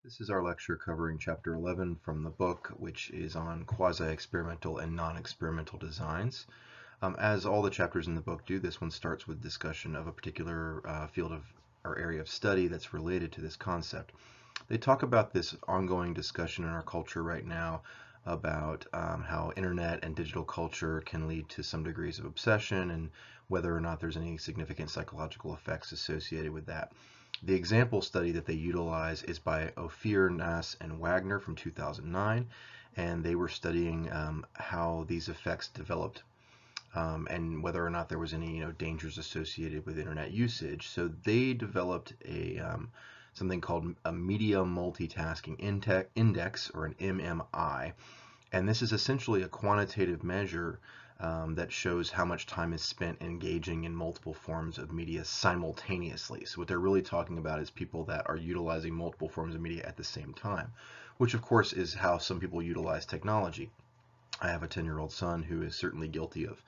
This is our lecture covering Chapter 11 from the book, which is on quasi-experimental and non-experimental designs. As all the chapters in the book do, this one starts with discussion of a particular field of or area of study that's related to this concept. They talk about this ongoing discussion in our culture right now about how internet and digital culture can lead to some degrees of obsession and whether or not there's any significant psychological effects associated with that. The example study that they utilize is by Ophir, Nass, and Wagner from 2009, and they were studying how these effects developed and whether or not there was any dangers associated with internet usage. So they developed a something called a media multitasking index, or an MMI, and this is essentially a quantitative measure that shows how much time is spent engaging in multiple forms of media simultaneously. So what they're really talking about is people that are utilizing multiple forms of media at the same time, which of course is how some people utilize technology. I have a 10-year-old son who is certainly guilty of,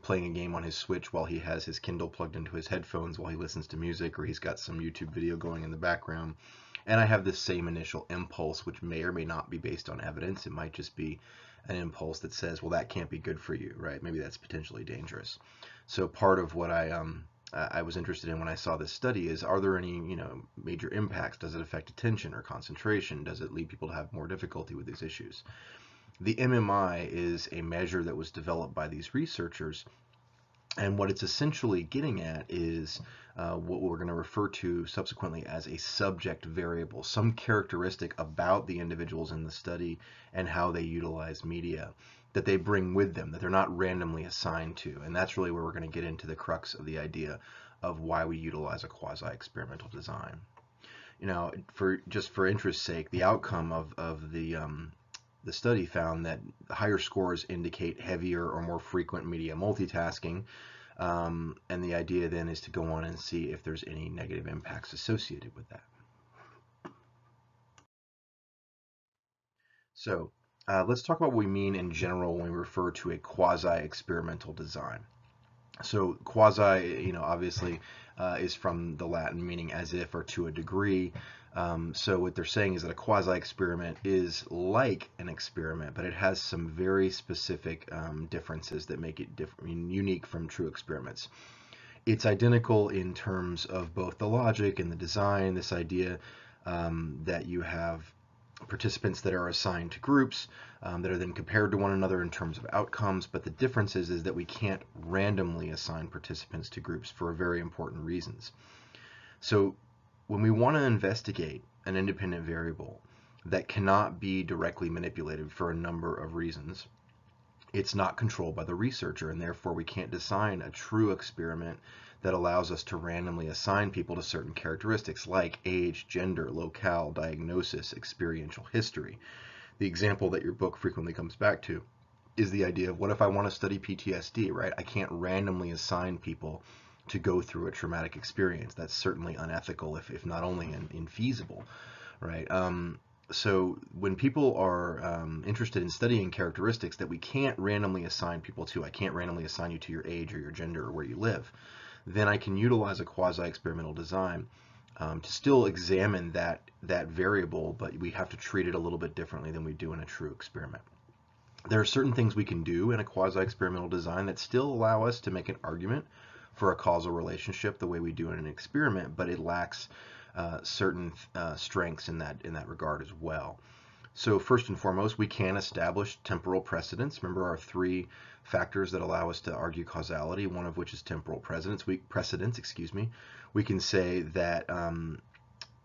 playing a game on his Switch while he has his Kindle plugged into his headphones while he listens to music, or he's got some YouTube video going in the background. And I have this same initial impulse, which may or may not be based on evidence. It might just be an impulse that says, well, that can't be good for you, right? Maybe that's potentially dangerous. So part of what I was interested in when I saw this study is, are there any major impacts? Does it affect attention or concentration? Does it lead people to have more difficulty with these issues? The MMI is a measure that was developed by these researchers, and what it's essentially getting at is what we're going to refer to subsequently as a subject variable, some characteristic about the individuals in the study and how they utilize media that they bring with them, that they're not randomly assigned to. And that's really where we're going to get into the crux of the idea of why we utilize a quasi-experimental design. For interest's sake, the outcome of the study found that higher scores indicate heavier or more frequent media multitasking, and the idea then is to go on and see if there's any negative impacts associated with that. So let's talk about what we mean in general when we refer to a quasi-experimental design. So quasi, obviously is from the Latin meaning as if or to a degree. So what they're saying is that a quasi-experiment is like an experiment, but it has some very specific differences that make it unique from true experiments. It's identical in terms of both the logic and the design, this idea that you have participants that are assigned to groups that are then compared to one another in terms of outcomes, but the difference is that we can't randomly assign participants to groups for very important reasons. So when we want to investigate an independent variable that cannot be directly manipulated for a number of reasons, it's not controlled by the researcher, and therefore we can't design a true experiment that allows us to randomly assign people to certain characteristics like age, gender, locale, diagnosis, experiential history. The example that your book frequently comes back to is the idea of, what if I want to study PTSD, right? I can't randomly assign people to go through a traumatic experience. That's certainly unethical, if not only infeasible, right? So when people are interested in studying characteristics that we can't randomly assign people to, I can't randomly assign you to your age or your gender or where you live, then I can utilize a quasi-experimental design to still examine that variable, but we have to treat it a little bit differently than we do in a true experiment. There are certain things we can do in a quasi-experimental design that still allow us to make an argument for a causal relationship the way we do in an experiment, but it lacks certain strengths in that regard as well. So first and foremost, we can establish temporal precedence. Remember our three factors that allow us to argue causality, one of which is temporal precedence. We can say that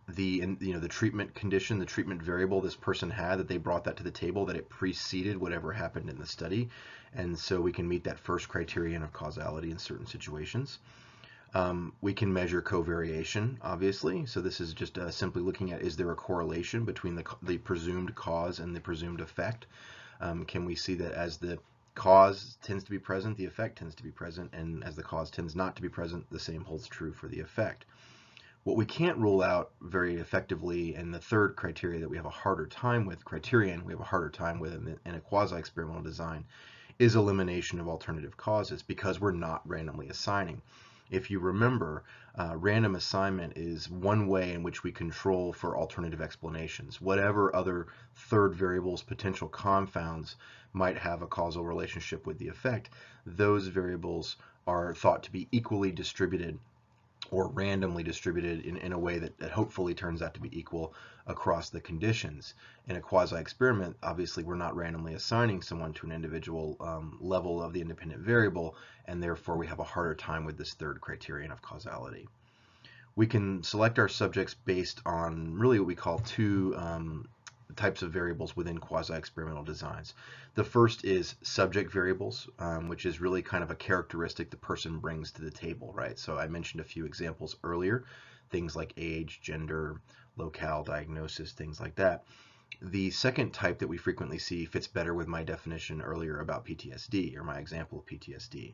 the treatment condition, the treatment variable this person had, that they brought that to the table, that it preceded whatever happened in the study, and so we can meet that first criterion of causality in certain situations. We can measure covariation, obviously. So this is just simply looking at, is there a correlation between the presumed cause and the presumed effect? Can we see that as the cause tends to be present, the effect tends to be present, and as the cause tends not to be present, the same holds true for the effect. What we can't rule out very effectively, and the third criteria that we have a harder time with, in a quasi-experimental design, is elimination of alternative causes, because we're not randomly assigning. If you remember, random assignment is one way in which we control for alternative explanations. Whatever other third variables, potential confounds might have a causal relationship with the effect, those variables are thought to be equally distributed or randomly distributed in a way that hopefully turns out to be equal across the conditions. In a quasi-experiment, obviously we're not randomly assigning someone to an individual level of the independent variable, and therefore we have a harder time with this third criterion of causality. We can select our subjects based on really what we call two types of variables within quasi-experimental designs. The first is subject variables, which is really kind of a characteristic the person brings to the table, right? So I mentioned a few examples earlier, things like age, gender, locale, diagnosis, things like that. The second type that we frequently see fits better with my definition earlier about PTSD, or my example of PTSD.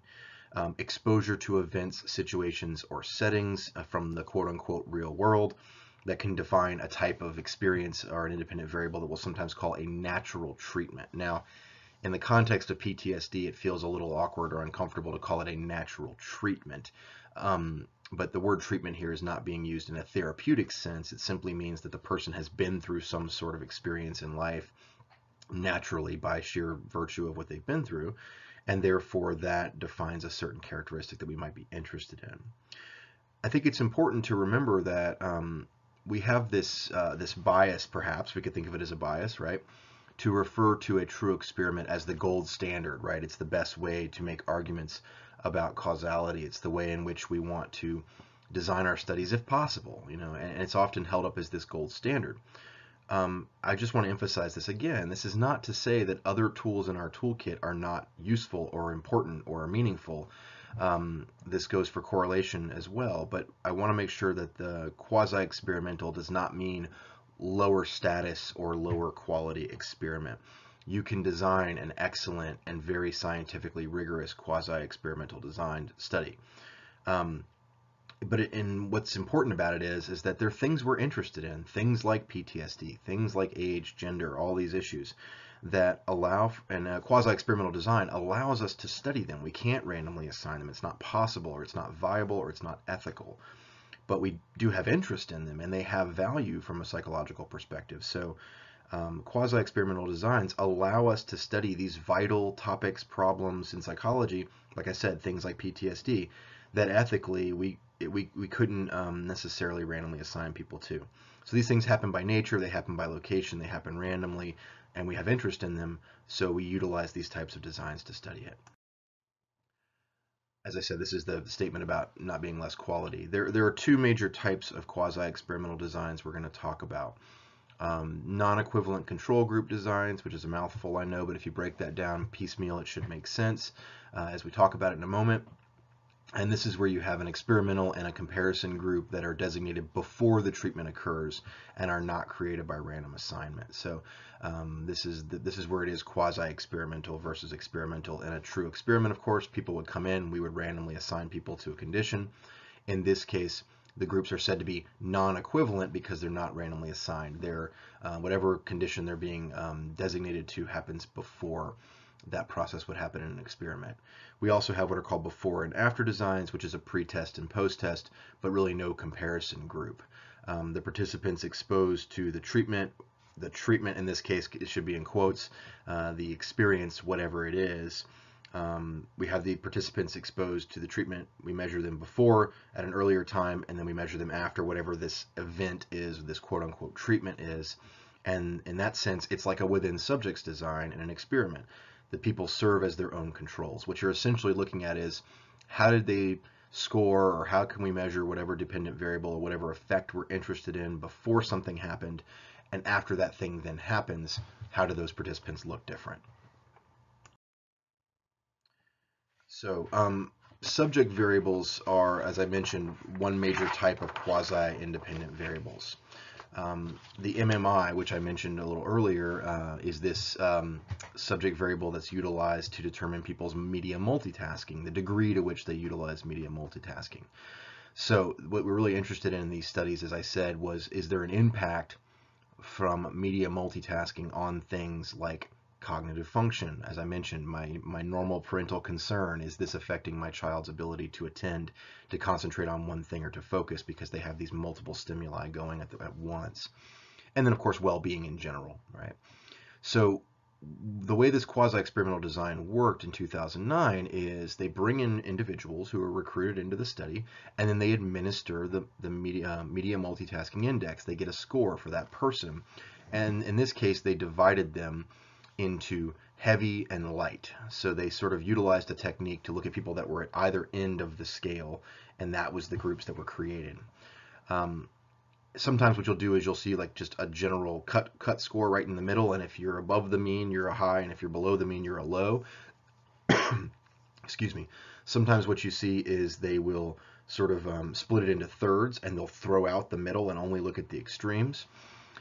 Exposure to events, situations, or settings from the quote-unquote real world that can define a type of experience or an independent variable that we'll sometimes call a natural treatment. Now, in the context of PTSD, it feels a little awkward or uncomfortable to call it a natural treatment. But the word treatment here is not being used in a therapeutic sense. It simply means that the person has been through some sort of experience in life naturally by sheer virtue of what they've been through, and therefore that defines a certain characteristic that we might be interested in. I think it's important to remember that we have this bias, perhaps we could think of it as a bias, right, to refer to a true experiment as the gold standard, right? It's the best way to make arguments about causality. It's the way in which we want to design our studies if possible, and it's often held up as this gold standard. I just want to emphasize this again. This is not to say that other tools in our toolkit are not useful or important or meaningful. This goes for correlation as well, but I want to make sure that the quasi-experimental does not mean lower status or lower quality experiment. You can design an excellent and very scientifically rigorous quasi-experimental designed study. But what's important about it is that there are things we're interested in, things like PTSD, things like age, gender, all these issues that allow, and quasi-experimental design allows us to study them. We can't randomly assign them. It's not possible, or it's not viable, or it's not ethical. But we do have interest in them, and they have value from a psychological perspective. So quasi-experimental designs allow us to study these vital topics, problems in psychology, like I said, things like PTSD, that ethically we couldn't necessarily randomly assign people to. So these things happen by nature, they happen by location, they happen randomly, and we have interest in them, so we utilize these types of designs to study it. As I said, this is the statement about not being less quality. There are two major types of quasi-experimental designs we're going to talk about. Non-equivalent control group designs, which is a mouthful, I know, but if you break that down piecemeal, it should make sense as we talk about it in a moment. And this is where you have an experimental and a comparison group that are designated before the treatment occurs and are not created by random assignment. So this is where it is quasi-experimental versus experimental. In a true experiment, of course, people would come in, we would randomly assign people to a condition. In this case, the groups are said to be non-equivalent because they're not randomly assigned. They're whatever condition they're being designated to happens before that process would happen in an experiment. We also have what are called before and after designs, which is a pre-test and post-test, but really no comparison group. The participants exposed to the treatment in this case, it should be in quotes, the experience, whatever it is. We have the participants exposed to the treatment. We measure them before at an earlier time, and then we measure them after whatever this event is, this quote-unquote treatment is. And in that sense, it's like a within subjects design in an experiment. The people serve as their own controls. What you're essentially looking at is how did they score, or how can we measure whatever dependent variable or whatever effect we're interested in before something happened, and after that thing then happens, how do those participants look different? So subject variables are, as I mentioned, one major type of quasi-independent variables. The MMI, which I mentioned a little earlier, is this subject variable that's utilized to determine people's media multitasking, the degree to which they utilize media multitasking. So what we're really interested in these studies, as I said, was is there an impact from media multitasking on things like cognitive function. As I mentioned, my normal parental concern, is this affecting my child's ability to attend, to concentrate on one thing, or to focus, because they have these multiple stimuli going at once. And then, of course, well-being in general, right? So the way this quasi-experimental design worked in 2009 is they bring in individuals who are recruited into the study, and then they administer the media multitasking index. They get a score for that person. And in this case, they divided them into heavy and light. So they sort of utilized a technique to look at people that were at either end of the scale, and that was the groups that were created. Sometimes what you'll do is you'll see like just a general cut score right in the middle, and if you're above the mean, you're a high, and if you're below the mean, you're a low. Excuse me. Sometimes what you see is they will sort of split it into thirds, and they'll throw out the middle and only look at the extremes.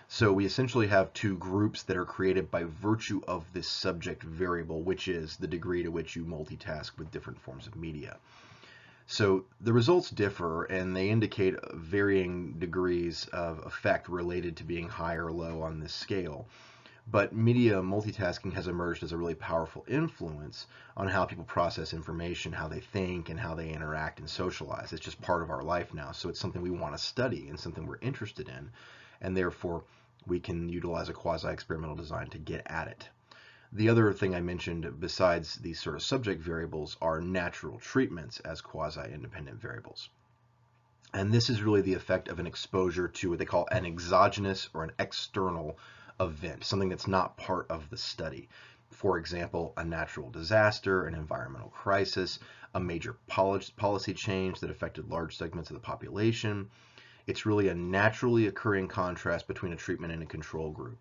So we essentially have two groups that are created by virtue of this subject variable, which is the degree to which you multitask with different forms of media. So the results differ, and they indicate varying degrees of effect related to being high or low on this scale. But media multitasking has emerged as a really powerful influence on how people process information, how they think, and how they interact and socialize. It's just part of our life now, so it's something we want to study and something we're interested in, and therefore we can utilize a quasi-experimental design to get at it. The other thing I mentioned besides these sort of subject variables are natural treatments as quasi-independent variables. And this is really the effect of an exposure to what they call an exogenous or an external event, something that's not part of the study. For example, a natural disaster, an environmental crisis, a major policy change that affected large segments of the population. It's really a naturally occurring contrast between a treatment and a control group.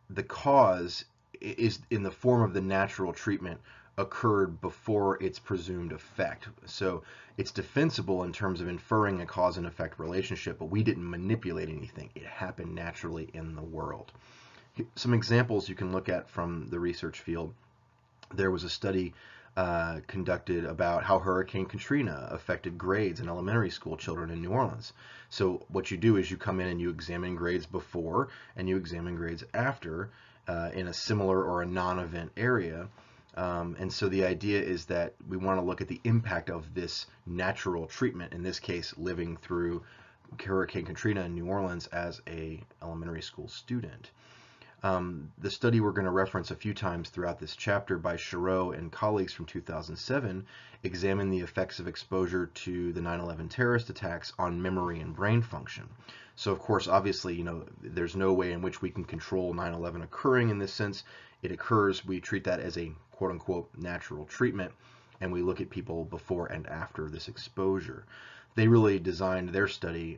The cause is in the form of the natural treatment occurred before its presumed effect. So it's defensible in terms of inferring a cause and effect relationship, but we didn't manipulate anything. It happened naturally in the world. Some examples you can look at from the research field. There was a study conducted about how Hurricane Katrina affected grades in elementary school children in New Orleans. So what you do is you come in and you examine grades before and you examine grades after in a similar or a non-event area. And so the idea is that we want to look at the impact of this natural treatment, in this case living through Hurricane Katrina in New Orleans as a elementary school student. The study we're going to reference a few times throughout this chapter by Shiro and colleagues from 2007 examined the effects of exposure to the 9/11 terrorist attacks on memory and brain function. So of course, obviously, there's no way in which we can control 9/11 occurring in this sense. It occurs, we treat that as a quote-unquote natural treatment, and we look at people before and after this exposure. They really designed their study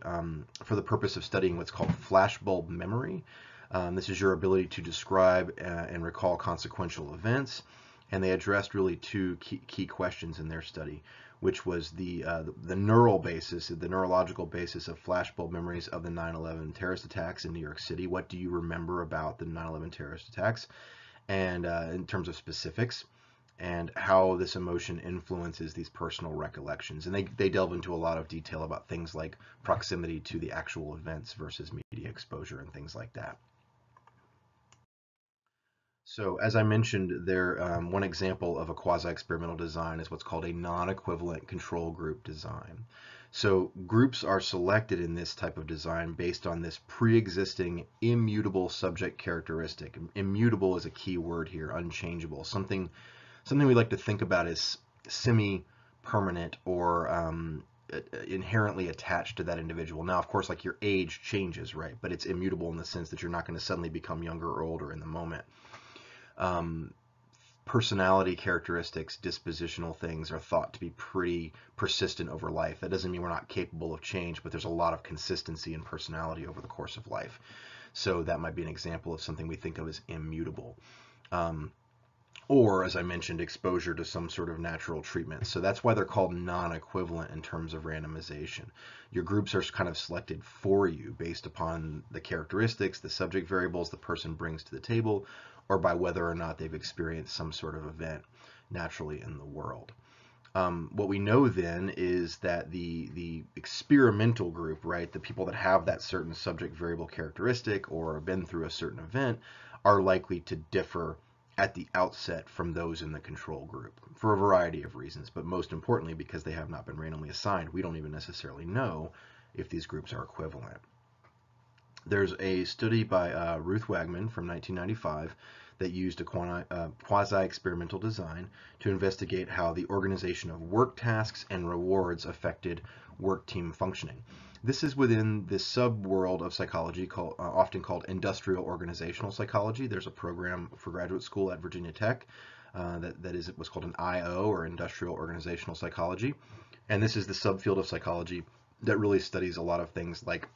for the purpose of studying what's called flashbulb memory. This is your ability to describe and recall consequential events, and they addressed really two key questions in their study, which was the neural basis, the neurological basis of flashbulb memories of the 9/11 terrorist attacks in New York City. What do you remember about the 9/11 terrorist attacks, and in terms of specifics, and how this emotion influences these personal recollections. And they delve into a lot of detail about things like proximity to the actual events versus media exposure and things like that. So as I mentioned, one example of a quasi-experimental design is what's called a non-equivalent control group design. So groups are selected in this type of design based on this pre-existing immutable subject characteristic. Immutable is a key word here, unchangeable. Something we like to think about as semi-permanent or inherently attached to that individual. Now, of course, like your age changes, right? But it's immutable in the sense that you're not going to suddenly become younger or older in the moment. Personality characteristics, dispositional things are thought to be pretty persistent over life. That doesn't mean we're not capable of change, but there's a lot of consistency in personality over the course of life. So that might be an example of something we think of as immutable. Or, as I mentioned, exposure to some sort of natural treatment. So that's why they're called non-equivalent in terms of randomization. Your groups are kind of selected for you based upon the characteristics, the subject variables the person brings to the table, or by whether or not they've experienced some sort of event naturally in the world. What we know then is that the experimental group, right, the people that have that certain subject variable characteristic or have been through a certain event, are likely to differ at the outset from those in the control group for a variety of reasons, but most importantly because they have not been randomly assigned. We don't even necessarily know if these groups are equivalent. There's a study by Ruth Wagman from 1995 that used a quasi-experimental design to investigate how the organization of work tasks and rewards affected work team functioning. This is within this sub-world of psychology often called industrial organizational psychology. There's a program for graduate school at Virginia Tech that is what's called an IO, or industrial organizational psychology. And this is the subfield of psychology that really studies a lot of things like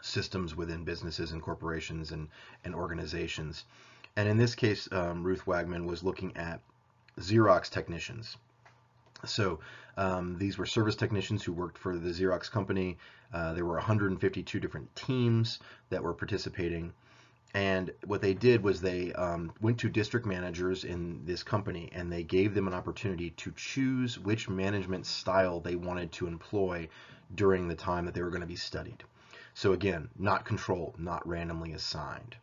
systems within businesses and corporations and organizations. And in this case, Ruth Wagman was looking at Xerox technicians. So these were service technicians who worked for the Xerox company. There were 152 different teams that were participating. And what they did was they went to district managers in this company and they gave them an opportunity to choose which management style they wanted to employ during the time that they were going to be studied. So again, not controlled, not randomly assigned.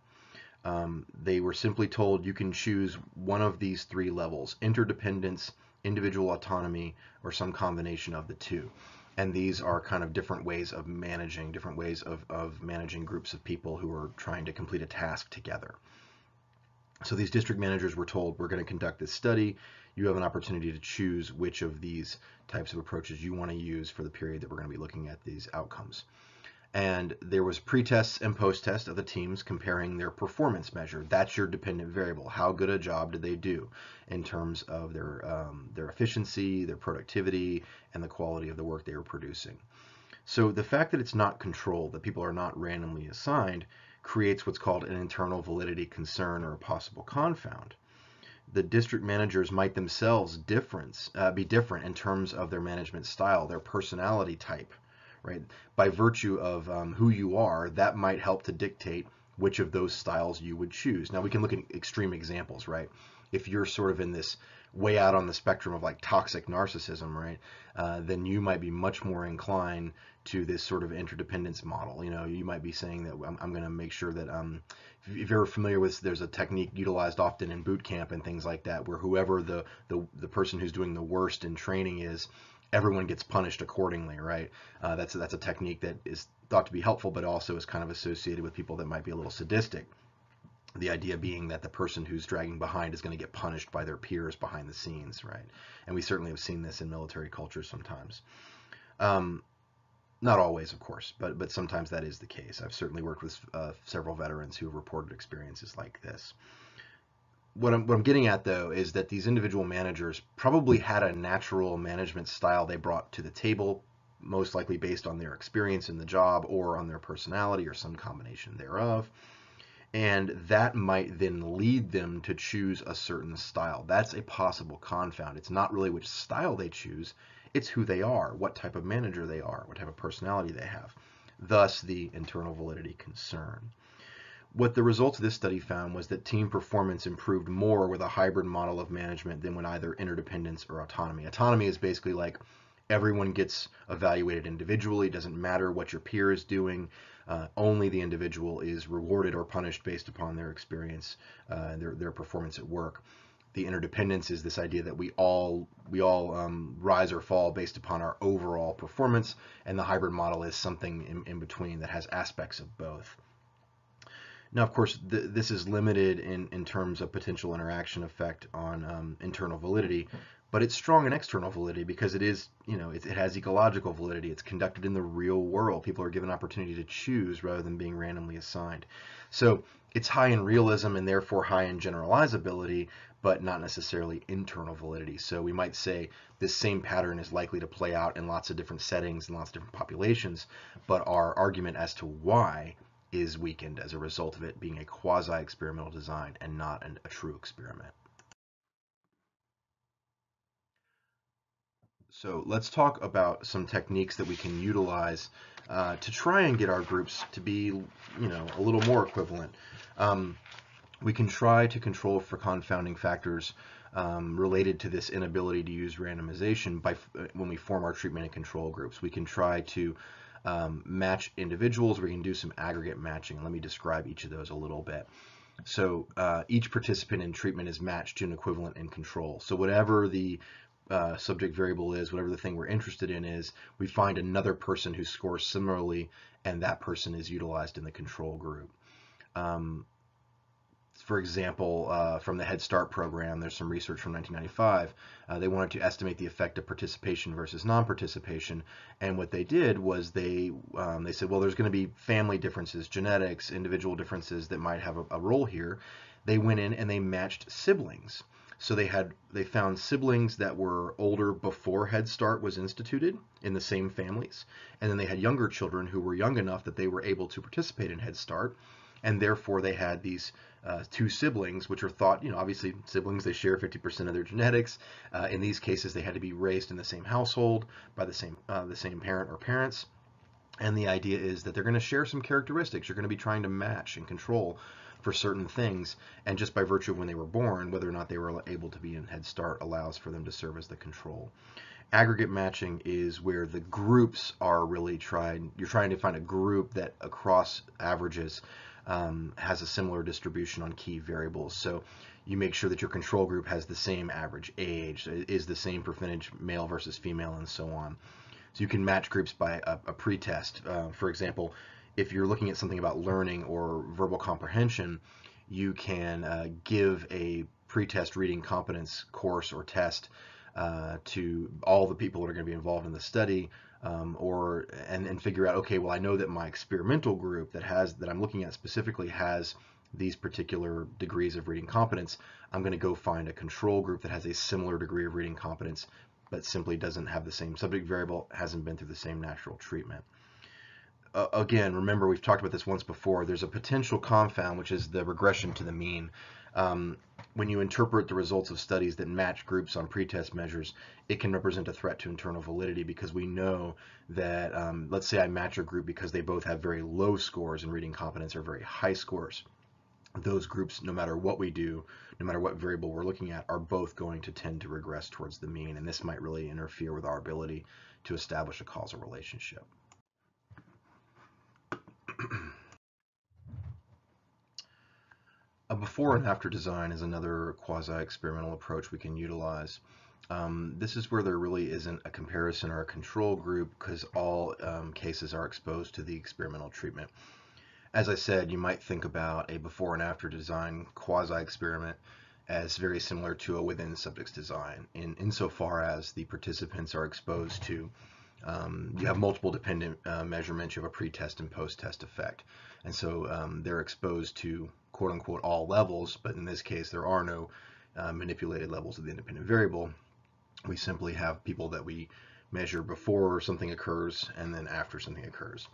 They were simply told you can choose one of these three levels: interdependence, individual autonomy, or some combination of the two. And these are kind of different ways of managing, different ways of managing groups of people who are trying to complete a task together. So these district managers were told, we're going to conduct this study. You have an opportunity to choose which of these types of approaches you want to use for the period that we're going to be looking at these outcomes. And there was pre-tests and post-tests of the teams comparing their performance measure. That's your dependent variable. How good a job did they do in terms of their efficiency, their productivity, and the quality of the work they were producing. So the fact that it's not controlled, that people are not randomly assigned, creates what's called an internal validity concern, or a possible confound. The district managers might themselves be different in terms of their management style, their personality type. Right? By virtue of who you are, that might help to dictate which of those styles you would choose. Now we can look at extreme examples, right? If you're sort of in this way out on the spectrum of like toxic narcissism, right, then you might be much more inclined to this sort of interdependence model. You know, you might be saying that I'm going to make sure that if you're familiar with, there's a technique utilized often in boot camp and things like that, where whoever the person who's doing the worst in training is, everyone gets punished accordingly, right? That's a technique that is thought to be helpful, but also is kind of associated with people that might be a little sadistic. The idea being that the person who's dragging behind is going to get punished by their peers behind the scenes, right? And we certainly have seen this in military cultures sometimes. Not always, of course, but sometimes that is the case. I've certainly worked with several veterans who have reported experiences like this. What I'm getting at, though, is that these individual managers probably had a natural management style they brought to the table, most likely based on their experience in the job or on their personality or some combination thereof. And that might then lead them to choose a certain style. That's a possible confound. It's not really which style they choose, it's who they are, what type of manager they are, what type of personality they have. Thus, the internal validity concern. What the results of this study found was that team performance improved more with a hybrid model of management than with either interdependence or autonomy. Autonomy is basically like everyone gets evaluated individually. It doesn't matter what your peer is doing. Only the individual is rewarded or punished based upon their experience, their performance at work. The interdependence is this idea that we all rise or fall based upon our overall performance, and the hybrid model is something in between that has aspects of both. Now, of course, this is limited in terms of potential interaction effect on internal validity, but it's strong in external validity because it is, it has ecological validity. It's conducted in the real world. People are given opportunity to choose rather than being randomly assigned. So it's high in realism and therefore high in generalizability, but not necessarily internal validity. So we might say this same pattern is likely to play out in lots of different settings and lots of different populations, but our argument as to why is weakened as a result of it being a quasi-experimental design and not a true experiment. So let's talk about some techniques that we can utilize to try and get our groups to be, a little more equivalent. We can try to control for confounding factors related to this inability to use randomization when we form our treatment and control groups. We can try to match individuals. We can do some aggregate matching. Let me describe each of those a little bit. So each participant in treatment is matched to an equivalent in control. So whatever the subject variable is, whatever the thing we're interested in is, we find another person who scores similarly, and that person is utilized in the control group. For example, from the Head Start program, there's some research from 1995. They wanted to estimate the effect of participation versus non-participation, and what they did was they said, well, there's going to be family differences, genetics, individual differences that might have a role here. They went in and they matched siblings. So they found siblings that were older before Head Start was instituted in the same families, and then they had younger children who were young enough that they were able to participate in Head Start, and therefore they had these two siblings, which are thought, obviously siblings, they share 50% of their genetics. In these cases, they had to be raised in the same household by the same parent or parents. And the idea is that they're going to share some characteristics. You're going to be trying to match and control for certain things. And just by virtue of when they were born, whether or not they were able to be in Head Start allows for them to serve as the control. Aggregate matching is where the groups are really you're trying to find a group that across averages has a similar distribution on key variables. So you make sure that your control group has the same average age, is the same percentage male versus female, and so on. So you can match groups by a pretest. For example, if you're looking at something about learning or verbal comprehension, you can give a pretest reading competence course or test to all the people that are going to be involved in the study, and figure out, okay, well, I know that my experimental group that I'm looking at specifically has these particular degrees of reading competence. I'm going to go find a control group that has a similar degree of reading competence, but simply doesn't have the same subject variable, hasn't been through the same natural treatment. Again, remember, we've talked about this once before. There's a potential confound, which is the regression to the mean. When you interpret the results of studies that match groups on pretest measures, it can represent a threat to internal validity, because we know that, let's say I match a group because they both have very low scores in reading competence or very high scores. Those groups, no matter what we do, no matter what variable we're looking at, are both going to tend to regress towards the mean, and this might really interfere with our ability to establish a causal relationship. A before and after design is another quasi-experimental approach we can utilize. This is where there really isn't a comparison or a control group, because all cases are exposed to the experimental treatment. As I said, you might think about a before and after design quasi-experiment as very similar to a within subjects design, insofar as the participants are exposed to, you have multiple dependent measurements, you have a pre-test and post-test effect. And so they're exposed to quote-unquote all levels, but in this case there are no manipulated levels of the independent variable. We simply have people that we measure before something occurs and then after something occurs.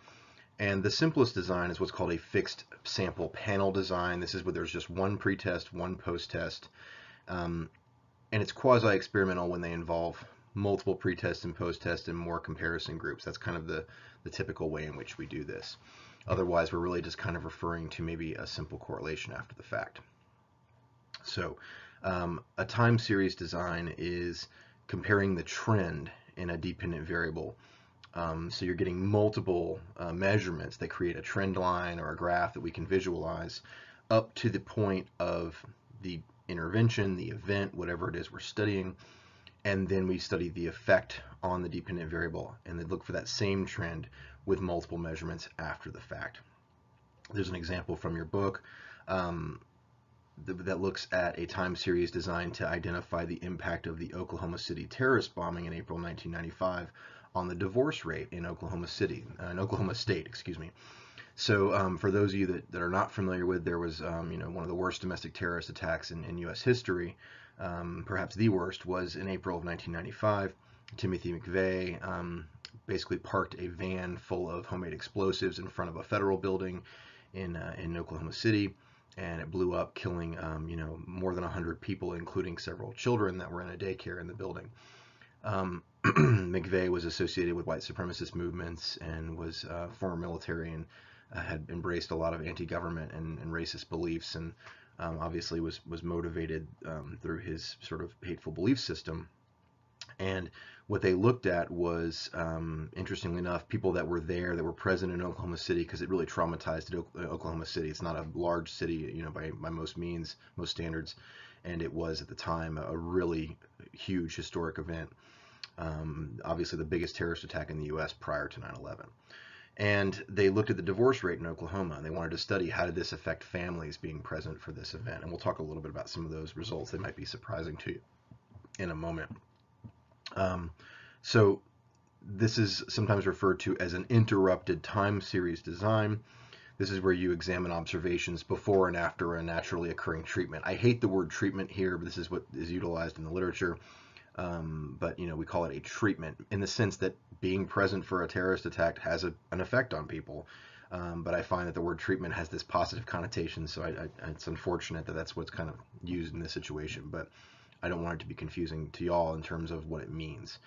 And the simplest design is what's called a fixed sample panel design. This is where there's just one pre-test, one post-test, and it's quasi-experimental when they involve multiple pre-test and post-test and more comparison groups. That's kind of the typical way in which we do this. Otherwise, we're really just kind of referring to maybe a simple correlation after the fact. So a time series design is comparing the trend in a dependent variable. So you're getting multiple measurements that create a trend line or a graph that we can visualize up to the point of the intervention, the event, whatever it is we're studying, and then we study the effect on the dependent variable and then look for that same trend with multiple measurements after the fact. There's an example from your book that looks at a time series designed to identify the impact of the Oklahoma City terrorist bombing in April 1995 on the divorce rate in Oklahoma State, excuse me. So for those of you that are not familiar with, there was one of the worst domestic terrorist attacks in U.S. history. Perhaps the worst was in April of 1995. Timothy McVeigh basically parked a van full of homemade explosives in front of a federal building in Oklahoma City, and it blew up, killing more than 100 people, including several children that were in a daycare in the building. McVeigh was associated with white supremacist movements and was former military and had embraced a lot of anti-government and racist beliefs, and obviously was motivated through his sort of hateful belief system. And what they looked at was, interestingly enough, people that were there, that were present in Oklahoma City, because it really traumatized Oklahoma City. It's not a large city, by most means, most standards, and it was at the time a really huge historic event. Obviously, the biggest terrorist attack in the U.S. prior to 9/11. And they looked at the divorce rate in Oklahoma, and they wanted to study how did this affect families being present for this event. And we'll talk a little bit about some of those results. They might be surprising to you in a moment. So this is sometimes referred to as an interrupted time series design. This is where you examine observations before and after a naturally occurring treatment. I hate the word treatment here, but this is what is utilized in the literature. But we call it a treatment in the sense that being present for a terrorist attack has an effect on people. But I find that the word treatment has this positive connotation, so it's unfortunate that that's what's kind of used in this situation. But I don't want it to be confusing to y'all in terms of what it means.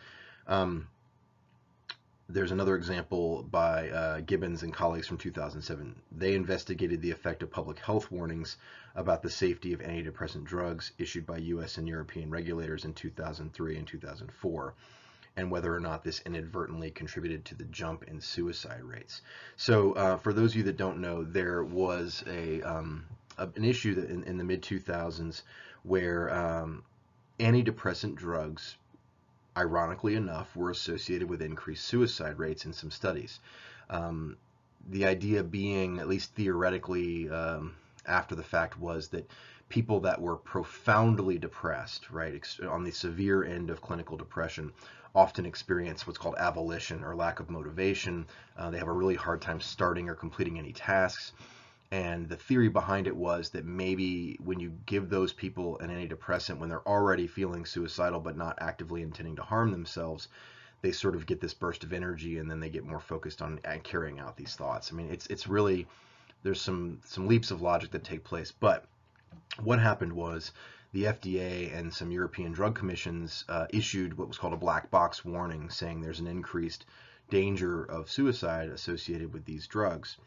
There's another example by Gibbons and colleagues from 2007. They investigated the effect of public health warnings about the safety of antidepressant drugs issued by U.S. and European regulators in 2003 and 2004, and whether or not this inadvertently contributed to the jump in suicide rates. So for those of you that don't know, there was an issue that in the mid-2000s where antidepressant drugs, ironically enough, were associated with increased suicide rates in some studies. The idea being, at least theoretically after the fact, was that people that were profoundly depressed, right, on the severe end of clinical depression, often experience what's called avolition, or lack of motivation. They have a really hard time starting or completing any tasks. And the theory behind it was that maybe when you give those people an antidepressant when they're already feeling suicidal but not actively intending to harm themselves, they sort of get this burst of energy, and then they get more focused on carrying out these thoughts. I mean, it's really, there's some leaps of logic that take place. But what happened was the FDA and some European drug commissions issued what was called a black box warning, saying there's an increased danger of suicide associated with these drugs.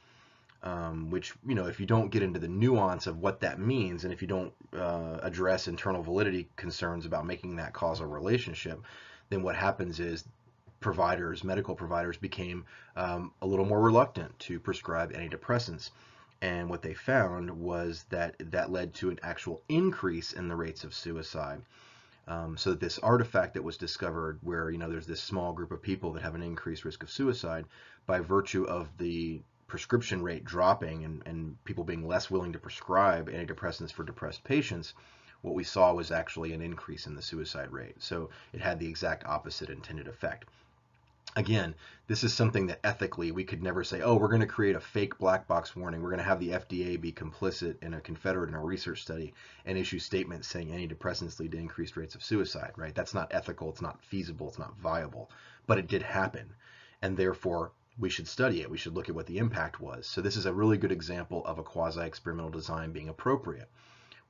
Which, if you don't get into the nuance of what that means, and if you don't address internal validity concerns about making that causal relationship, then what happens is medical providers became a little more reluctant to prescribe antidepressants. And what they found was that led to an actual increase in the rates of suicide. So that this artifact that was discovered where, there's this small group of people that have an increased risk of suicide, by virtue of the prescription rate dropping and people being less willing to prescribe antidepressants for depressed patients, what we saw was actually an increase in the suicide rate. So it had the exact opposite intended effect. Again, this is something that ethically we could never say, oh, we're going to create a fake black box warning. We're going to have the FDA be complicit in a confederate in a research study and issue statements saying antidepressants lead to increased rates of suicide, right? That's not ethical. It's not feasible. It's not viable. But it did happen. And therefore, we should study it. We should look at what the impact was. So this is a really good example of a quasi-experimental design being appropriate.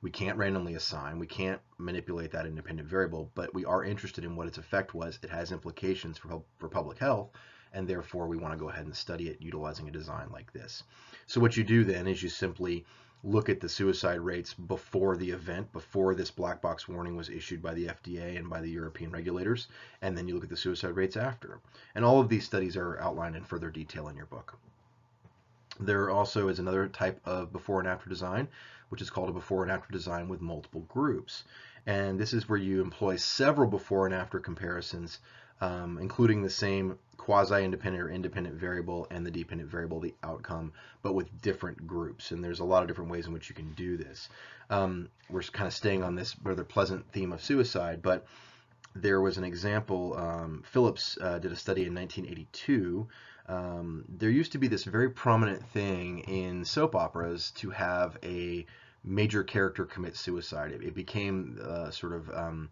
We can't randomly assign, we can't manipulate that independent variable, but we are interested in what its effect was. It has implications for public health, and therefore we want to go ahead and study it utilizing a design like this. So what you do then is you simply look at the suicide rates before the event, before this black box warning was issued by the FDA and by the European regulators, and then you look at the suicide rates after. And all of these studies are outlined in further detail in your book. There also is another type of before and after design, which is called a before and after design with multiple groups. And this is where you employ several before and after comparisons, including the same quasi-independent or independent variable and the dependent variable, the outcome, but with different groups. And there's a lot of different ways in which you can do this. We're kind of staying on this rather pleasant theme of suicide, but there was an example. Phillips did a study in 1982. There used to be this very prominent thing in soap operas to have a major character commit suicide. It became sort of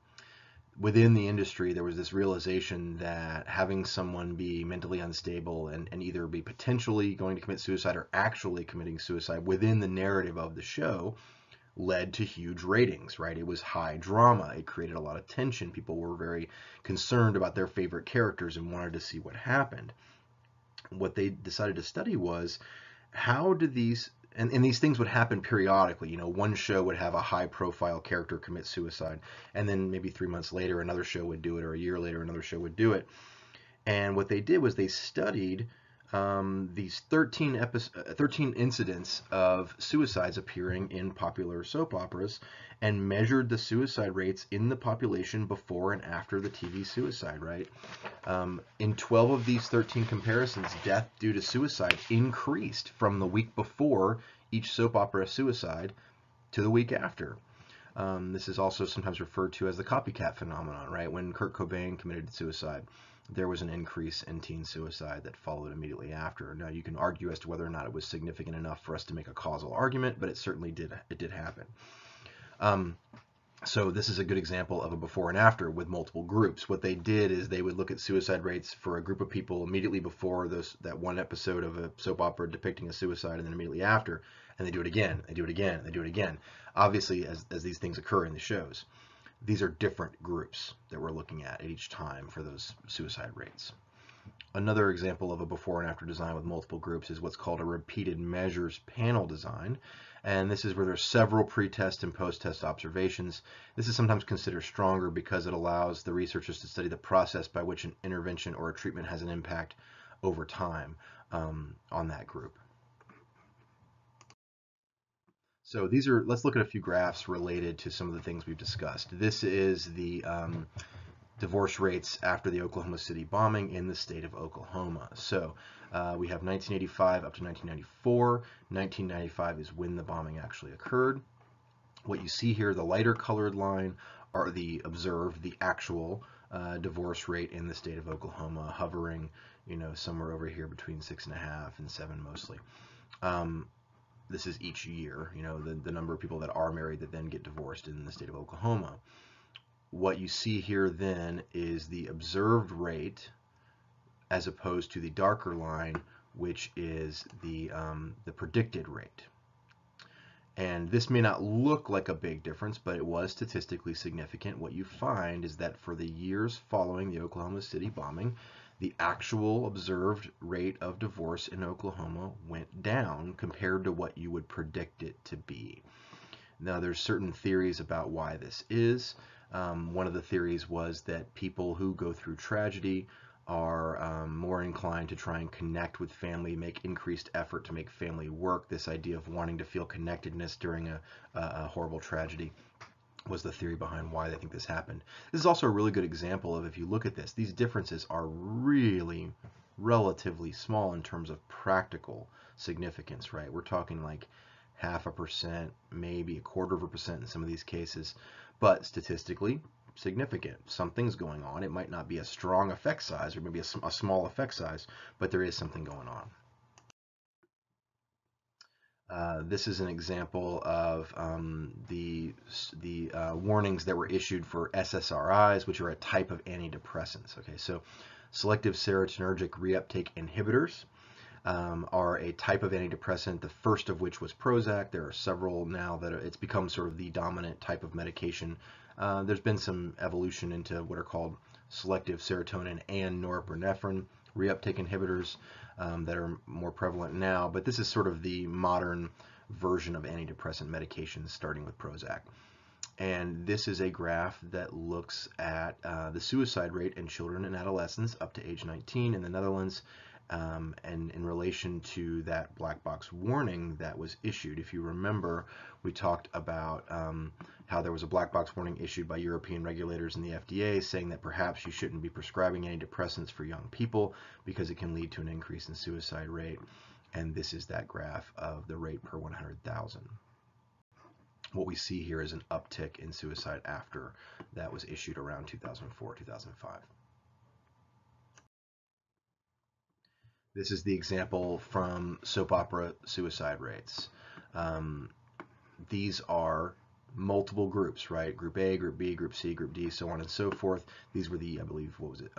within the industry, there was this realization that having someone be mentally unstable and either be potentially going to commit suicide or actually committing suicide within the narrative of the show led to huge ratings, right? It was high drama. It created a lot of tension. People were very concerned about their favorite characters and wanted to see what happened. What they decided to study was how And these things would happen periodically. You know, one show would have a high profile character commit suicide, and then maybe 3 months later another show would do it, or a year later another show would do it. And what they did was they studied these 13 incidents of suicides appearing in popular soap operas and measured the suicide rates in the population before and after the TV suicide, right? In 12 of these 13 comparisons, death due to suicide increased from the week before each soap opera suicide to the week after. This is also sometimes referred to as the copycat phenomenon, right? When Kurt Cobain committed suicide, there was an increase in teen suicide that followed immediately after. Now, you can argue as to whether or not it was significant enough for us to make a causal argument, but it certainly did happen. So this is a good example of a before and after with multiple groups. What they did is they would look at suicide rates for a group of people immediately before that one episode of a soap opera depicting a suicide, and then immediately after, and they do it again, they do it again, they do it again. Obviously, as these things occur in the shows, these are different groups that we're looking at each time for those suicide rates. Another example of a before and after design with multiple groups is what's called a repeated measures panel design. And this is where there's several pre-test and post-test observations. This is sometimes considered stronger because it allows the researchers to study the process by which an intervention or a treatment has an impact over time on that group. So let's look at a few graphs related to some of the things we've discussed. This is the divorce rates after the Oklahoma City bombing in the state of Oklahoma. So we have 1985 up to 1994. 1995 is when the bombing actually occurred. What you see here, the lighter colored line, are the actual divorce rate in the state of Oklahoma, hovering, somewhere over here between 6.5 and 7 mostly. This is each year, the number of people that are married that then get divorced in the state of Oklahoma. What you see here then is the observed rate as opposed to the darker line, which is the predicted rate. And this may not look like a big difference, but it was statistically significant. What you find is that for the years following the Oklahoma City bombing, the actual observed rate of divorce in Oklahoma went down compared to what you would predict it to be. Now, there's certain theories about why this is. One of the theories was that people who go through tragedy are more inclined to try and connect with family, make increased effort to make family work. This idea of wanting to feel connectedness during a horrible tragedy was the theory behind why they think this happened. This is also a really good example of, if you look at this, these differences are really relatively small in terms of practical significance, right? We're talking like 0.5%, maybe 0.25% in some of these cases, but statistically significant. Something's going on. It might not be a strong effect size, or maybe a small effect size, but there is something going on. This is an example of the warnings that were issued for SSRIs, which are a type of antidepressants. Okay, so selective serotonergic reuptake inhibitors are a type of antidepressant, the first of which was Prozac. There are several now that it's become sort of the dominant type of medication. There's been some evolution into what are called selective serotonin and norepinephrine reuptake inhibitors that are more prevalent now, but this is sort of the modern version of antidepressant medications, starting with Prozac. And this is a graph that looks at the suicide rate in children and adolescents up to age 19 in the Netherlands, and in relation to that black box warning that was issued. If you remember, we talked about how there was a black box warning issued by European regulators and the FDA saying that perhaps you shouldn't be prescribing antidepressants for young people because it can lead to an increase in suicide rate. And this is that graph of the rate per 100,000. What we see here is an uptick in suicide after that was issued around 2004, 2005. This is the example from soap opera suicide rates. These are multiple groups, right? Group A, Group B, Group C, Group D, so on and so forth. These were the, I believe, what was it?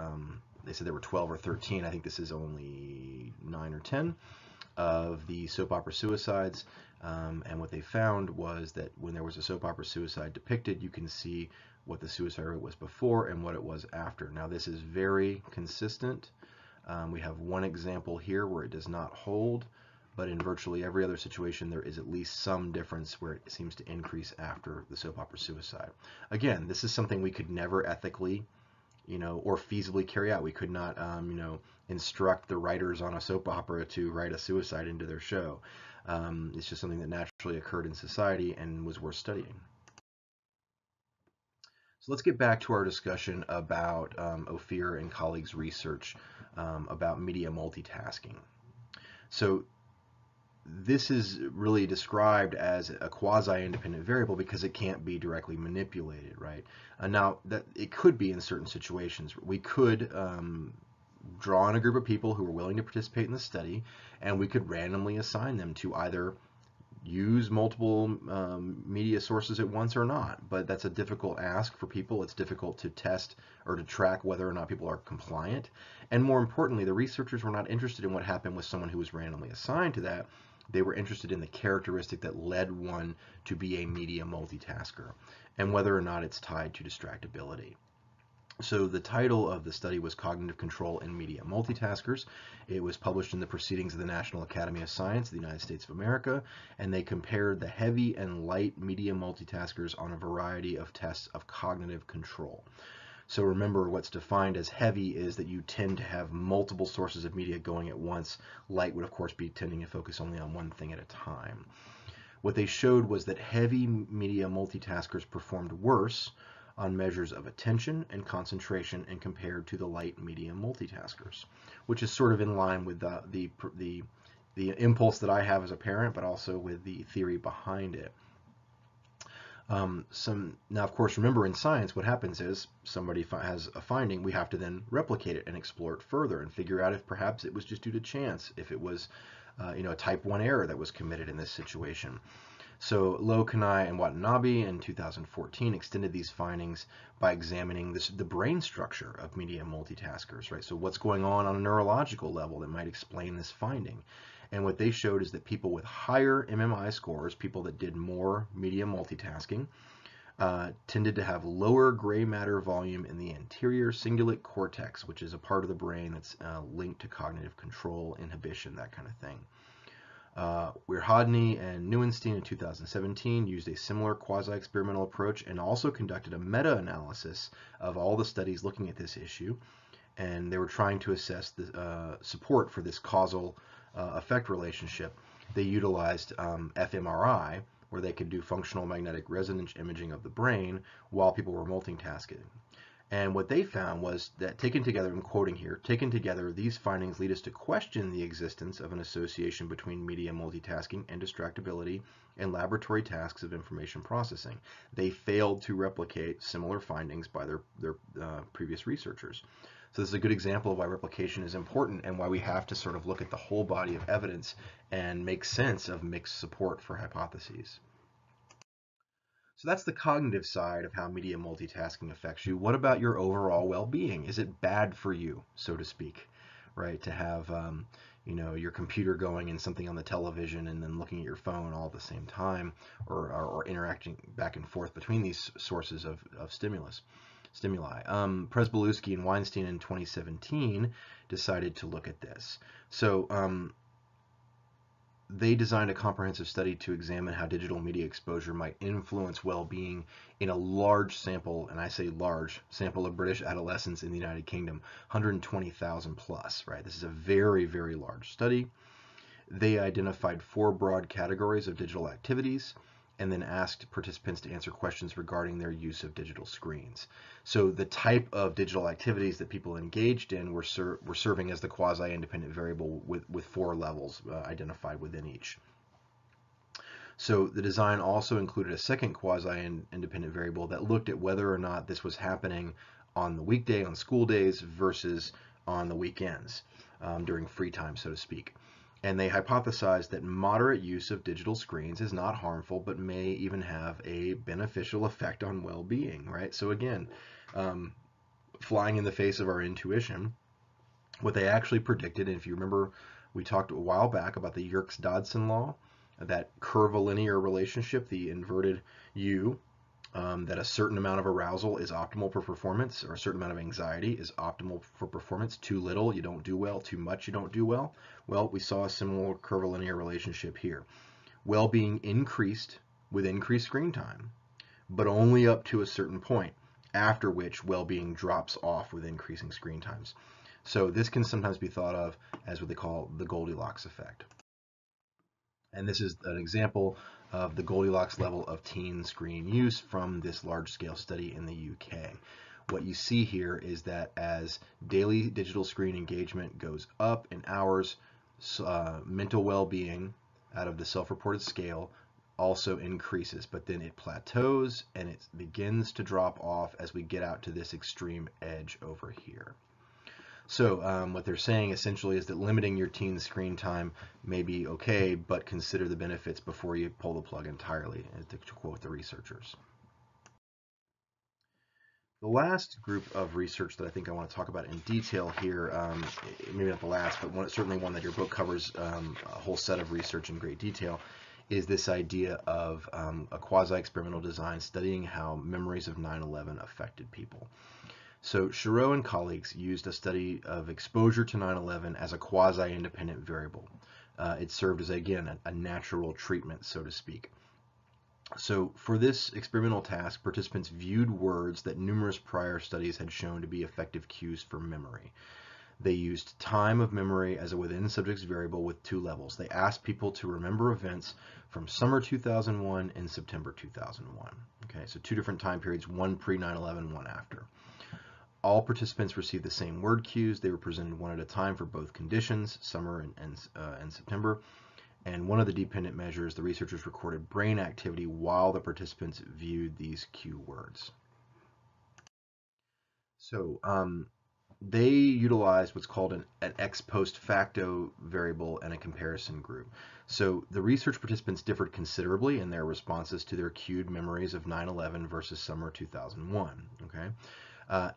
They said there were 12 or 13. I think this is only 9 or 10 of the soap opera suicides. And what they found was that when there was a soap opera suicide depicted, you can see what the suicide rate was before and what it was after. Now, this is very consistent. We have one example here where it does not hold, but in virtually every other situation, there is at least some difference where it seems to increase after the soap opera suicide. Again, this is something we could never ethically, or feasibly carry out. We could not, instruct the writers on a soap opera to write a suicide into their show. It's just something that naturally occurred in society and was worth studying. So let's get back to our discussion about Ophir and colleagues' research about media multitasking. So this is really described as a quasi-independent variable because it can't be directly manipulated, right? Now, that it could be in certain situations. We could draw on a group of people who are willing to participate in the study, and we could randomly assign them to either use multiple media sources at once or not. But that's a difficult ask for people. It's difficult to test or to track whether or not people are compliant. And more importantly, the researchers were not interested in what happened with someone who was randomly assigned to that. They were interested in the characteristic that led one to be a media multitasker and whether or not it's tied to distractibility. So the title of the study was Cognitive Control in Media Multitaskers. It was published in the Proceedings of the National Academy of Science of the United States of America, and they compared the heavy and light media multitaskers on a variety of tests of cognitive control. So remember, what's defined as heavy is that you tend to have multiple sources of media going at once. Light would, of course, be tending to focus only on one thing at a time. What they showed was that heavy media multitaskers performed worse on measures of attention and concentration and compared to the light media multitaskers, which is sort of in line with the impulse that I have as a parent, but also with the theory behind it. Now, of course, remember in science, what happens is somebody has a finding, we have to then replicate it and explore it further and figure out if perhaps it was just due to chance, if it was a type 1 error that was committed in this situation. So Low, Kanai, and Watanabe in 2014 extended these findings by examining the brain structure of media multitaskers, right? So what's going on a neurological level that might explain this finding? And what they showed is that people with higher MMI scores, people that did more media multitasking, tended to have lower gray matter volume in the anterior cingulate cortex, which is a part of the brain that's linked to cognitive control, inhibition, that kind of thing. Wirhodny and Neuenstein in 2017 used a similar quasi-experimental approach and also conducted a meta-analysis of all the studies looking at this issue, and they were trying to assess the support for this causal effect relationship. They utilized fMRI, where they could do functional magnetic resonance imaging of the brain while people were multitasking. And what they found was that, taken together, I'm quoting here, taken together, these findings lead us to question the existence of an association between media multitasking and distractibility in laboratory tasks of information processing. They failed to replicate similar findings by their previous researchers. So this is a good example of why replication is important and why we have to sort of look at the whole body of evidence and make sense of mixed support for hypotheses. So that's the cognitive side of how media multitasking affects you. What about your overall well-being? Is it bad for you, so to speak, right? To have your computer going and something on the television and then looking at your phone all at the same time, or interacting back and forth between these sources of stimuli. Przybylowski and Weinstein in 2017 decided to look at this. So they designed a comprehensive study to examine how digital media exposure might influence well-being in a large sample, and I say large, sample of British adolescents in the United Kingdom, 120,000 plus, right? This is a very, very large study. They identified 4 broad categories of digital activities and then asked participants to answer questions regarding their use of digital screens. So the type of digital activities that people engaged in were serving as the quasi-independent variable with 4 levels identified within each. So the design also included a second quasi-independent variable that looked at whether or not this was happening on the weekday, on school days, versus on the weekends, during free time, so to speak. And they hypothesized that moderate use of digital screens is not harmful, but may even have a beneficial effect on well-being, right? So again, flying in the face of our intuition, what they actually predicted, and if you remember, we talked a while back about the Yerkes-Dodson law, that curvilinear relationship, the inverted U, that a certain amount of arousal is optimal for performance, or a certain amount of anxiety is optimal for performance. Too little, you don't do well. Too much, you don't do well. Well, we saw a similar curvilinear relationship here. Well-being increased with increased screen time, but only up to a certain point, after which well-being drops off with increasing screen times. So this can sometimes be thought of as what they call the Goldilocks effect. And this is an example of the Goldilocks level of teen screen use from this large-scale study in the UK. What you see here is that as daily digital screen engagement goes up in hours, mental well-being out of the self-reported scale also increases, but then it plateaus and it begins to drop off as we get out to this extreme edge over here. So what they're saying essentially is that limiting your teen screen time may be okay, but consider the benefits before you pull the plug entirely, to quote the researchers. The last group of research that I think I want to talk about in detail here, maybe not the last, but certainly one that your book covers a whole set of research in great detail, is this idea of a quasi-experimental design studying how memories of 9/11 affected people. So Shiro and colleagues used a study of exposure to 9/11 as a quasi-independent variable. It served as, again, a natural treatment, so to speak. So for this experimental task, participants viewed words that numerous prior studies had shown to be effective cues for memory. They used time of memory as a within subjects variable with two levels. They asked people to remember events from summer 2001 and September 2001. Okay, so two different time periods, one pre-9/11, one after. All participants received the same word cues. They were presented one at a time for both conditions, summer and September. And one of the dependent measures, the researchers recorded brain activity while the participants viewed these cue words. So they utilized what's called an ex post facto variable and a comparison group. So the research participants differed considerably in their responses to their cued memories of 9/11 versus summer 2001. Okay.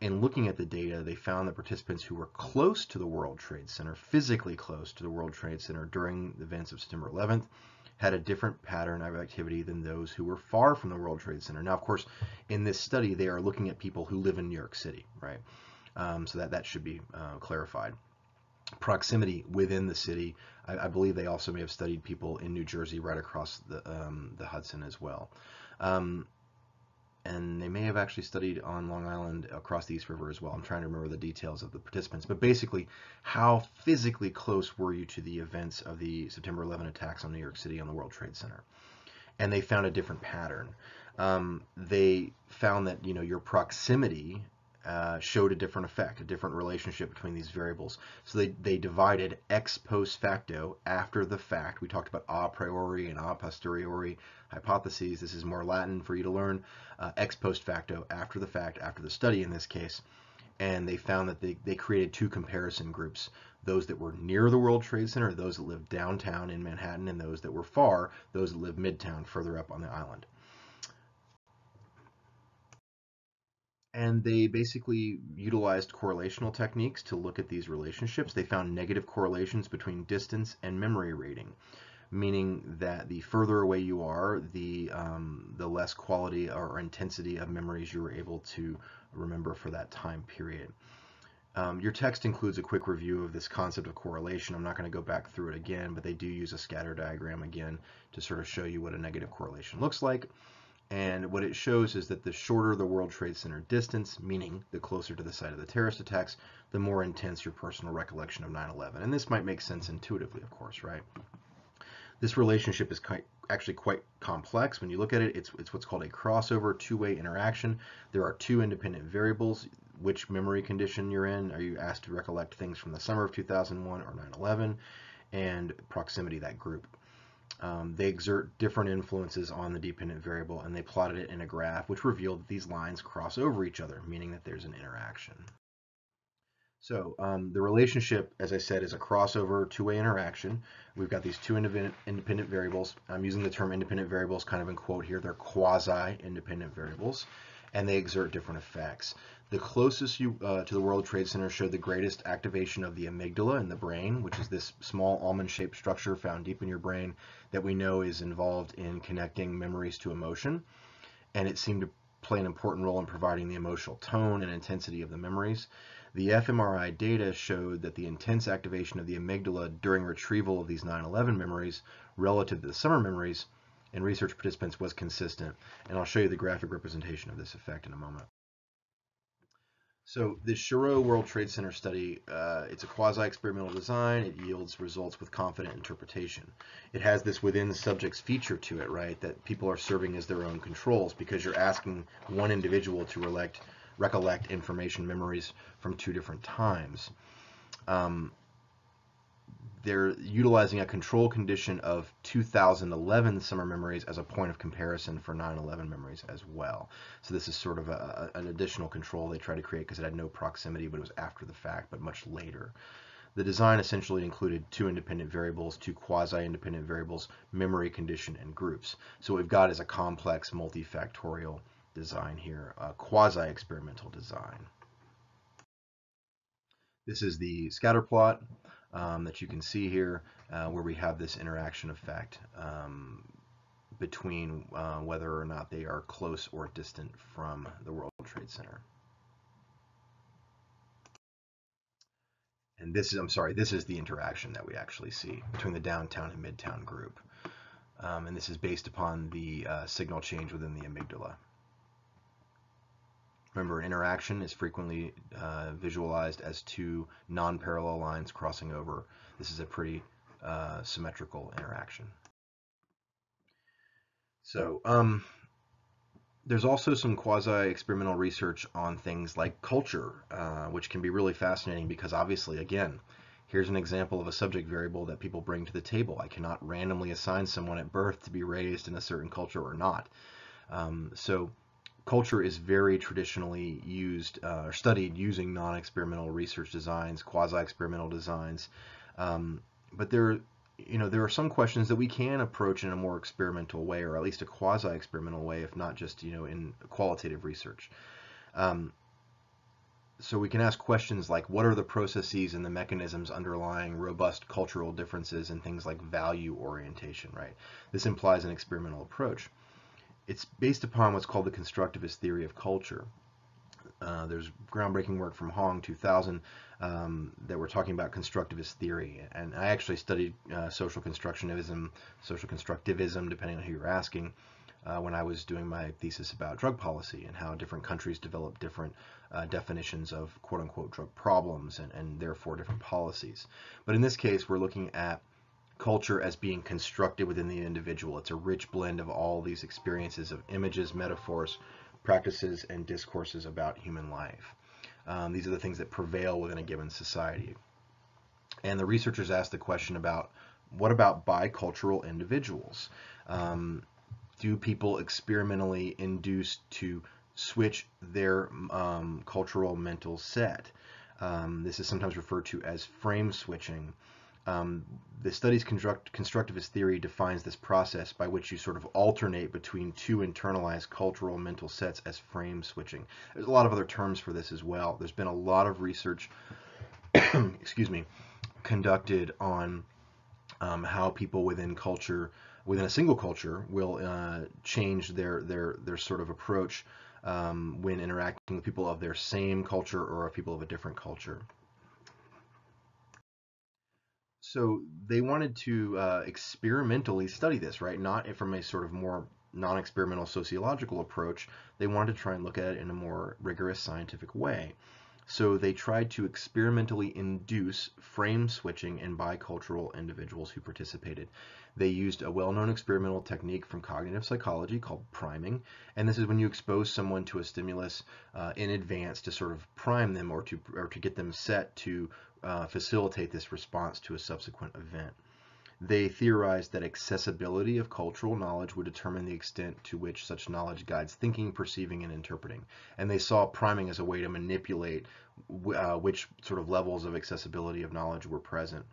In looking at the data, they found that participants who were close to the World Trade Center, physically close to the World Trade Center during the events of September 11th, had a different pattern of activity than those who were far from the World Trade Center. Now, of course, in this study, they are looking at people who live in New York City, right? So that should be clarified. Proximity within the city, I believe they also may have studied people in New Jersey right across the Hudson as well. And they may have actually studied on Long Island across the East River as well. I'm trying to remember the details of the participants, but basically, how physically close were you to the events of the September 11 attacks on New York City on the World Trade Center? And they found a different pattern. They found that your proximity showed a different effect, a different relationship between these variables. So they divided ex post facto, after the fact. We talked about a priori and a posteriori hypotheses. This is more Latin for you to learn. Ex post facto, after the fact, after the study in this case. And they found that they created two comparison groups, those that were near the World Trade Center, those that lived downtown in Manhattan, and those that were far, those that lived midtown, further up on the island. And they basically utilized correlational techniques to look at these relationships. They found negative correlations between distance and memory rating, meaning that the further away you are, the less quality or intensity of memories you were able to remember for that time period. Your text includes a quick review of this concept of correlation. I'm not going to go back through it again, but they do use a scatter diagram again to sort of show you what a negative correlation looks like. And what it shows is that the shorter the World Trade Center distance, meaning the closer to the site of the terrorist attacks, the more intense your personal recollection of 9/11. And this might make sense intuitively, of course, right? This relationship is actually quite complex. When you look at it, it's what's called a crossover two-way interaction. There are two independent variables. Which memory condition you're in? Are you asked to recollect things from the summer of 2001 or 9/11? And proximity, that group. They exert different influences on the dependent variable, and they plotted it in a graph, which revealed that these lines cross over each other, meaning that there's an interaction. So the relationship, as I said, is a crossover two-way interaction. We've got these two independent variables. I'm using the term independent variables kind of in quote here. They're quasi-independent variables, and they exert different effects. The closest you to the World Trade Center showed the greatest activation of the amygdala in the brain, which is this small almond-shaped structure found deep in your brain that we know is involved in connecting memories to emotion. And it seemed to play an important role in providing the emotional tone and intensity of the memories. The fMRI data showed that the intense activation of the amygdala during retrieval of these 9/11 memories relative to the summer memories in research participants was consistent. And I'll show you the graphic representation of this effect in a moment. So the Shiro World Trade Center study, it's a quasi-experimental design. It yields results with confident interpretation. It has this within the subject's feature to it, right, that people are serving as their own controls because you're asking one individual to recollect information memories from two different times. They're utilizing a control condition of 2011 summer memories as a point of comparison for 9/11 memories as well. So this is sort of an additional control they tried to create because it had no proximity, but it was after the fact, but much later. The design essentially included two independent variables, two quasi-independent variables, memory condition, and groups. So what we've got is a complex multifactorial design here, a quasi-experimental design. This is the scatter plot that you can see here, where we have this interaction effect between whether or not they are close or distant from the World Trade Center. And this is the interaction that we actually see between the downtown and midtown group. And this is based upon the signal change within the amygdala. Remember, an interaction is frequently visualized as two non-parallel lines crossing over. This is a pretty symmetrical interaction. So there's also some quasi-experimental research on things like culture, which can be really fascinating because obviously, again, here's an example of a subject variable that people bring to the table. I cannot randomly assign someone at birth to be raised in a certain culture or not. So culture is very traditionally used or studied using non-experimental research designs, quasi-experimental designs, but there are some questions that we can approach in a more experimental way, or at least a quasi-experimental way, if not just in qualitative research. So we can ask questions like, what are the processes and the mechanisms underlying robust cultural differences in things like value orientation, right? This implies an experimental approach. It's based upon what's called the constructivist theory of culture. There's groundbreaking work from Hong 2000 that we're talking about constructivist theory, and I actually studied social constructivism, depending on who you're asking, when I was doing my thesis about drug policy and how different countries develop different definitions of quote-unquote drug problems and therefore different policies. But in this case, we're looking at culture as being constructed within the individual. It's a rich blend of all these experiences of images, metaphors, practices, and discourses about human life. These are the things that prevail within a given society. And the researchers asked the question about, what about bicultural individuals? Do people experimentally induce to switch their cultural mental set? This is sometimes referred to as frame switching. The study's constructivist theory defines this process by which you sort of alternate between two internalized cultural mental sets as frame switching. There's a lot of other terms for this as well. There's been a lot of research excuse me, conducted on how people within a single culture will change their sort of approach when interacting with people of their same culture or people of a different culture. So they wanted to experimentally study this, right? Not from a sort of more non-experimental sociological approach. They wanted to try and look at it in a more rigorous scientific way. So they tried to experimentally induce frame switching in bicultural individuals who participated. They used a well-known experimental technique from cognitive psychology called priming, and this is when you expose someone to a stimulus in advance to sort of prime them or to get them set to facilitate this response to a subsequent event. They theorized that accessibility of cultural knowledge would determine the extent to which such knowledge guides thinking, perceiving, and interpreting. And they saw priming as a way to manipulate which sort of levels of accessibility of knowledge were present.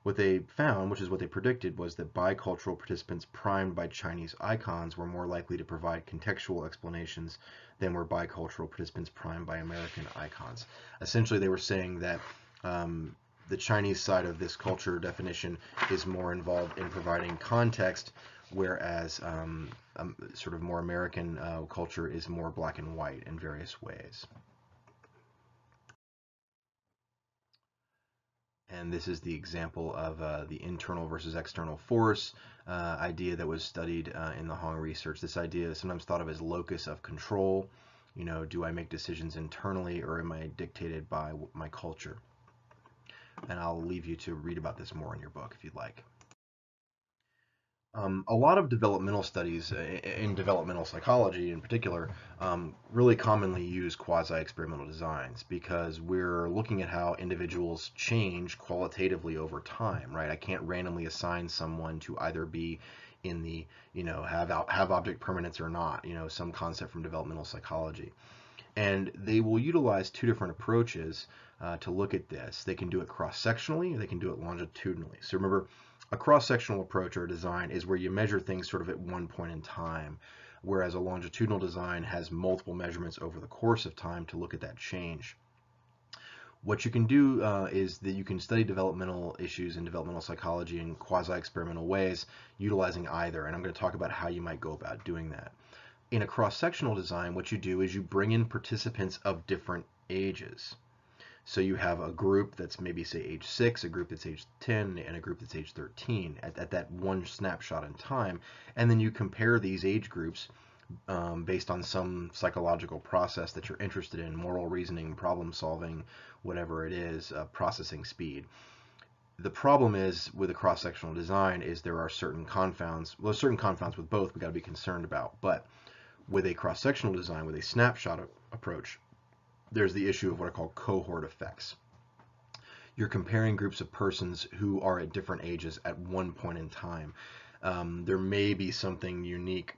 What they found, which is what they predicted, was that bicultural participants primed by Chinese icons were more likely to provide contextual explanations than were bicultural participants primed by American icons. Essentially, they were saying that the Chinese side of this culture definition is more involved in providing context, whereas sort of more American culture is more black and white in various ways. And this is the example of the internal versus external force idea that was studied in the Hong research. This idea is sometimes thought of as locus of control. You know, do I make decisions internally or am I dictated by my culture? And I'll leave you to read about this more in your book if you'd like. A lot of developmental studies in developmental psychology in particular really commonly use quasi-experimental designs because we're looking at how individuals change qualitatively over time, right? I can't randomly assign someone to either be in the, have object permanence or not, some concept from developmental psychology. And they will utilize two different approaches to look at this. They can do it cross-sectionally, or they can do it longitudinally. So remember, a cross-sectional approach or design is where you measure things sort of at one point in time, whereas a longitudinal design has multiple measurements over the course of time to look at that change. What you can do is that you can study developmental issues in developmental psychology in quasi-experimental ways, utilizing either, and I'm going to talk about how you might go about doing that. In a cross-sectional design, what you do is you bring in participants of different ages. So you have a group that's maybe, say, age 6, a group that's age 10, and a group that's age 13 at that one snapshot in time. And then you compare these age groups based on some psychological process that you're interested in, moral reasoning, problem solving, whatever it is, processing speed. The problem is with a cross-sectional design is there are certain confounds. Well, certain confounds with both we got to be concerned about. But with a cross-sectional design, with a snapshot approach, there's the issue of what are called cohort effects. You're comparing groups of persons who are at different ages at one point in time. There may be something unique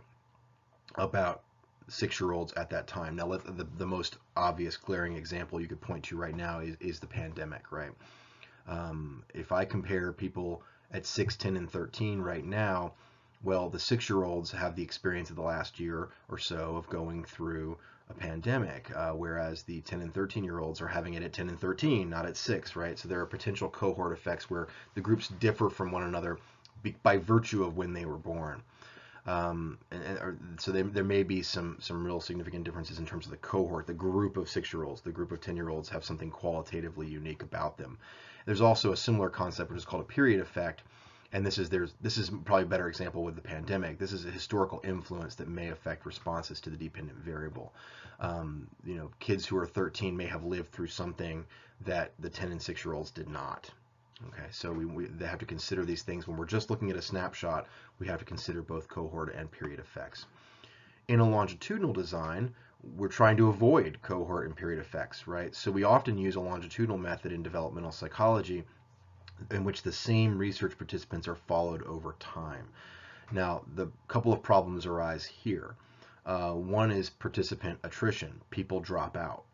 about 6-year-olds at that time. Now, the most obvious glaring example you could point to right now is the pandemic, right? If I compare people at 6, 10, and 13 right now, well, the 6-year-olds have the experience of the last year or so of going through a pandemic, whereas the 10 and 13-year-olds are having it at 10 and 13, not at 6, right? So there are potential cohort effects where the groups differ from one another by virtue of when they were born. So there may be some real significant differences in terms of the cohort, the group of 6-year-olds, the group of 10-year-olds have something qualitatively unique about them. There's also a similar concept which is called a period effect, and this is probably a better example with the pandemic. This is a historical influence that may affect responses to the dependent variable. Kids who are 13 may have lived through something that the 10 and 6-year-olds did not. Okay, so they have to consider these things. When we're just looking at a snapshot, we have to consider both cohort and period effects. In a longitudinal design, we're trying to avoid cohort and period effects, right? So we often use a longitudinal method in developmental psychology in which the same research participants are followed over time. Now, the couple of problems arise here. One is participant attrition. People drop out.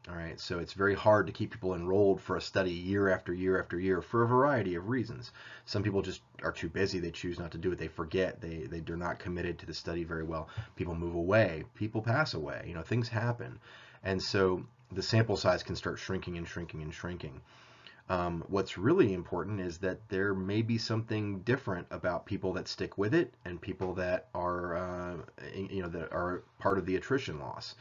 All right, so it's very hard to keep people enrolled for a study year after year after year for a variety of reasons. Some people just are too busy. They choose not to do it. They forget. They're not committed to the study very well. People move away. People pass away. Things happen. And so the sample size can start shrinking and shrinking and shrinking. What's really important is that there may be something different about people that stick with it and people that are, that are part of the attrition loss.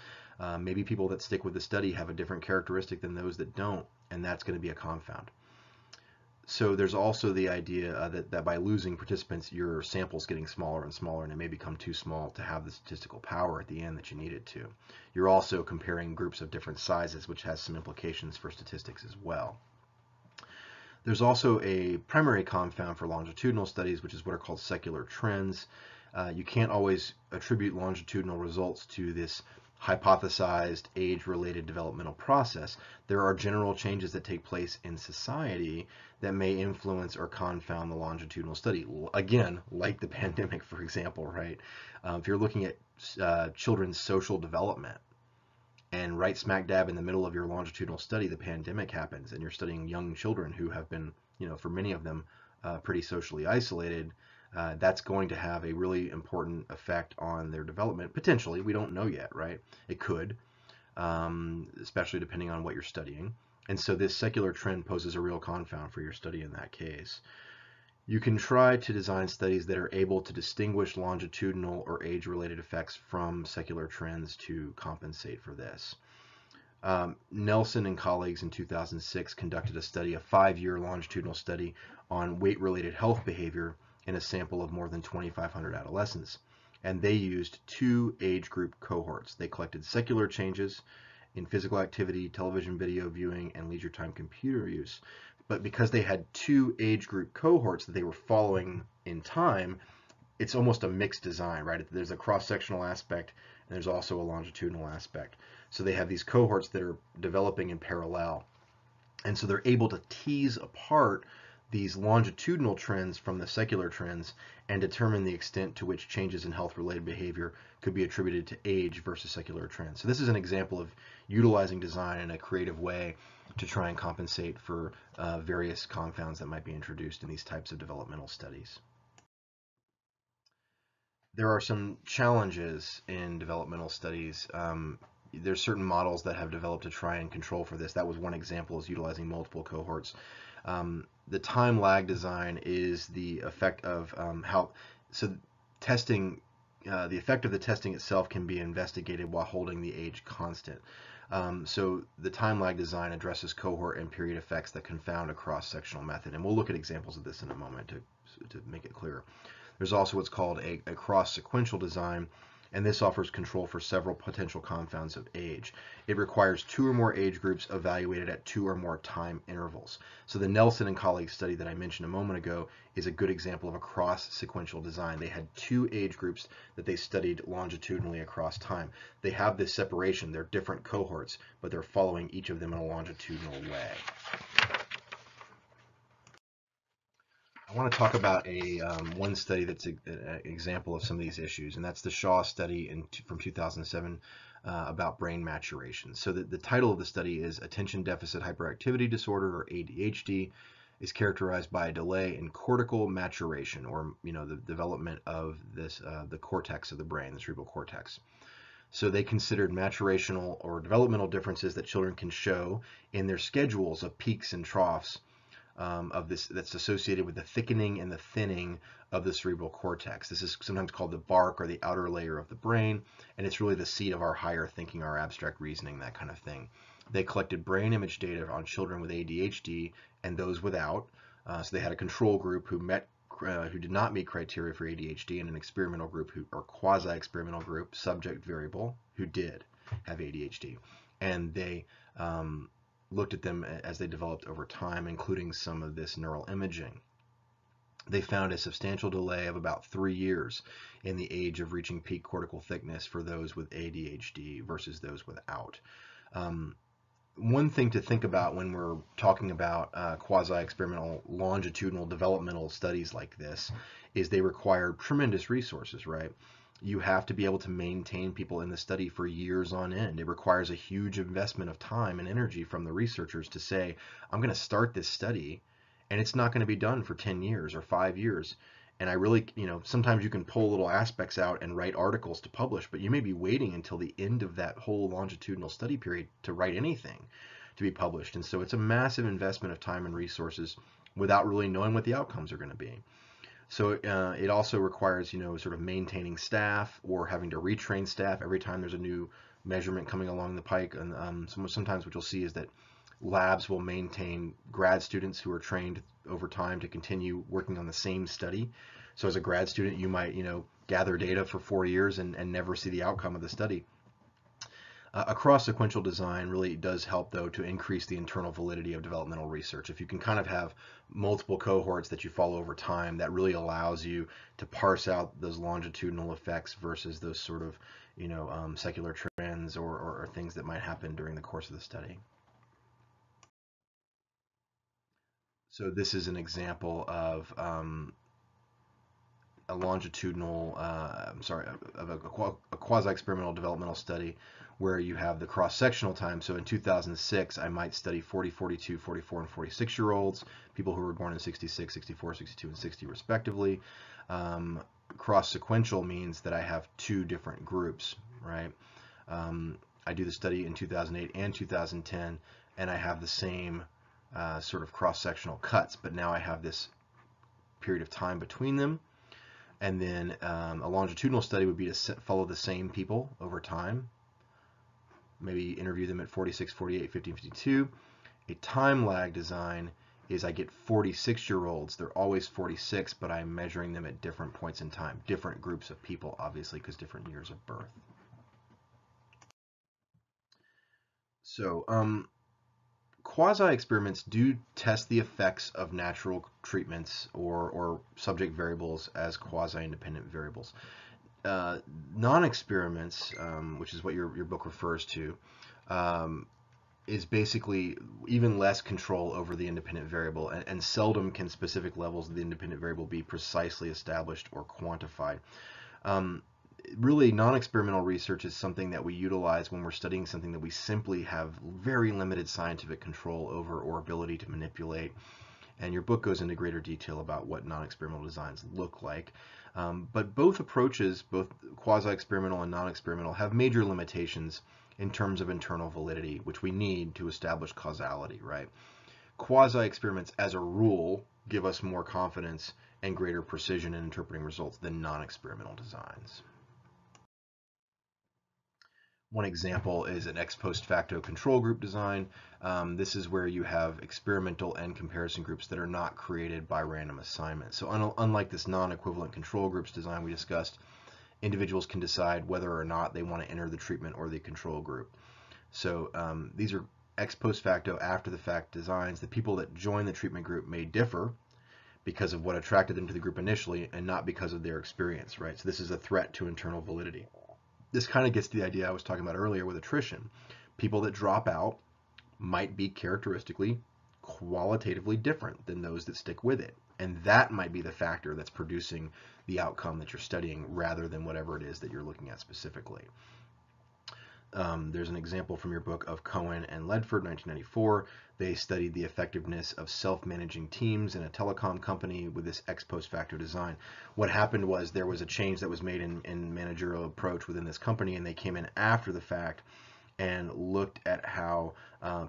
Maybe people that stick with the study have a different characteristic than those that don't, and that's going to be a confound. So there's also the idea that by losing participants, your sample's getting smaller and smaller, and it may become too small to have the statistical power at the end that you need it to. You're also comparing groups of different sizes, which has some implications for statistics as well. There's also a primary confound for longitudinal studies, which is what are called secular trends. You can't always attribute longitudinal results to this hypothesized age-related developmental process. There are general changes that take place in society that may influence or confound the longitudinal study. Again, like the pandemic, for example, right? If you're looking at children's social development, and right smack dab in the middle of your longitudinal study, the pandemic happens, and you're studying young children who have been, for many of them, pretty socially isolated. That's going to have a really important effect on their development. Potentially, we don't know yet, right? It could, especially depending on what you're studying. And so this secular trend poses a real confound for your study in that case. You can try to design studies that are able to distinguish longitudinal or age-related effects from secular trends to compensate for this. Nelson and colleagues in 2006 conducted a study, a 5-year longitudinal study on weight-related health behavior in a sample of more than 2,500 adolescents. And they used 2 age group cohorts. They collected secular changes in physical activity, television video viewing, and leisure time computer use. But because they had 2 age group cohorts that they were following in time, it's almost a mixed design, right? There's a cross-sectional aspect and there's also a longitudinal aspect. So they have these cohorts that are developing in parallel. And so they're able to tease apart these longitudinal trends from the secular trends and determine the extent to which changes in health-related behavior could be attributed to age versus secular trends. So this is an example of utilizing design in a creative way to try and compensate for various confounds that might be introduced in these types of developmental studies. There are some challenges in developmental studies. There's certain models that have developed to try and control for this. That was one example, is utilizing multiple cohorts. The time lag design is the effect of testing, the effect of the testing itself can be investigated while holding the age constant. So the time lag design addresses cohort and period effects that confound a cross-sectional method. And we'll look at examples of this in a moment to make it clearer. There's also what's called a cross-sequential design, and this offers control for several potential confounds of age. It requires 2 or more age groups evaluated at 2 or more time intervals. So the Nelson and colleagues study that I mentioned a moment ago is a good example of a cross-sequential design. They had 2 age groups that they studied longitudinally across time. They have this separation. They're different cohorts, but they're following each of them in a longitudinal way. I want to talk about one study that's an example of some of these issues, and that's the Shaw study from 2007 about brain maturation. So the title of the study is Attention Deficit Hyperactivity Disorder, or ADHD, is characterized by a delay in cortical maturation, or the development of the cortex of the brain, the cerebral cortex. So they considered maturational or developmental differences that children can show in their schedules of peaks and troughs of this that's associated with the thickening and the thinning of the cerebral cortex. This is sometimes called the bark, or the outer layer of the brain, and it's really the seat of our higher thinking, our abstract reasoning, that kind of thing. They collected brain image data on children with ADHD and those without. So they had a control group who did not meet criteria for ADHD, and an experimental group, or quasi-experimental group, subject variable, who did have ADHD. And they looked at them as they developed over time, including some of this neural imaging. They found a substantial delay of about 3 years in the age of reaching peak cortical thickness for those with ADHD versus those without. One thing to think about when we're talking about quasi-experimental longitudinal developmental studies like this is they require tremendous resources, right? You have to be able to maintain people in the study for years on end. It requires a huge investment of time and energy from the researchers to say, I'm going to start this study and it's not going to be done for 10 years or 5 years. And I really, sometimes you can pull little aspects out and write articles to publish, but you may be waiting until the end of that whole longitudinal study period to write anything to be published. And so it's a massive investment of time and resources without really knowing what the outcomes are going to be. So it also requires, sort of maintaining staff or having to retrain staff every time there's a new measurement coming along the pike. And sometimes what you'll see is that labs will maintain grad students who are trained over time to continue working on the same study. So as a grad student, you might, gather data for 4 years and never see the outcome of the study. A cross-sequential design really does help, though, to increase the internal validity of developmental research. If you can kind of have multiple cohorts that you follow over time, that really allows you to parse out those longitudinal effects versus those sort of, secular trends or things that might happen during the course of the study. So this is an example of a longitudinal, of a quasi-experimental developmental study where you have the cross-sectional time. So in 2006, I might study 40, 42, 44, and 46-year-olds, people who were born in 66, 64, 62, and 60 respectively. Cross-sequential means that I have 2 different groups, right? I do the study in 2008 and 2010, and I have the same sort of cross-sectional cuts, but now I have this period of time between them. And then a longitudinal study would be to follow the same people over time, maybe interview them at 46, 48, 50, 52. A time lag design is I get 46-year-olds. They're always 46, but I'm measuring them at different points in time, different groups of people, obviously, because different years of birth. So quasi experiments do test the effects of natural treatments or subject variables as quasi-independent variables. Non-experiments, which is what your book refers to, is basically even less control over the independent variable, and seldom can specific levels of the independent variable be precisely established or quantified. Really, non-experimental research is something that we utilize when we're studying something that we simply have very limited scientific control over or ability to manipulate. And your book goes into greater detail about what non-experimental designs look like. But both approaches, both quasi-experimental and non-experimental, have major limitations in terms of internal validity, which we need to establish causality, right? Quasi-experiments, as a rule, give us more confidence and greater precision in interpreting results than non-experimental designs. One example is an ex post facto control group design. This is where you have experimental and comparison groups that are not created by random assignment. So unlike this non-equivalent control groups design we discussed, individuals can decide whether or not they want to enter the treatment or the control group. So these are ex post facto, after the fact designs. The people that join the treatment group may differ because of what attracted them to the group initially and not because of their experience, right? So this is a threat to internal validity. This kind of gets to the idea I was talking about earlier with attrition. People that drop out might be characteristically qualitatively different than those that stick with it. And that might be the factor that's producing the outcome that you're studying rather than whatever it is that you're looking at specifically. There's an example from your book of Cohen and Ledford, 1994. They studied the effectiveness of self-managing teams in a telecom company with this ex post facto design. What happened was there was a change that was made in managerial approach within this company, and they came in after the fact and looked at how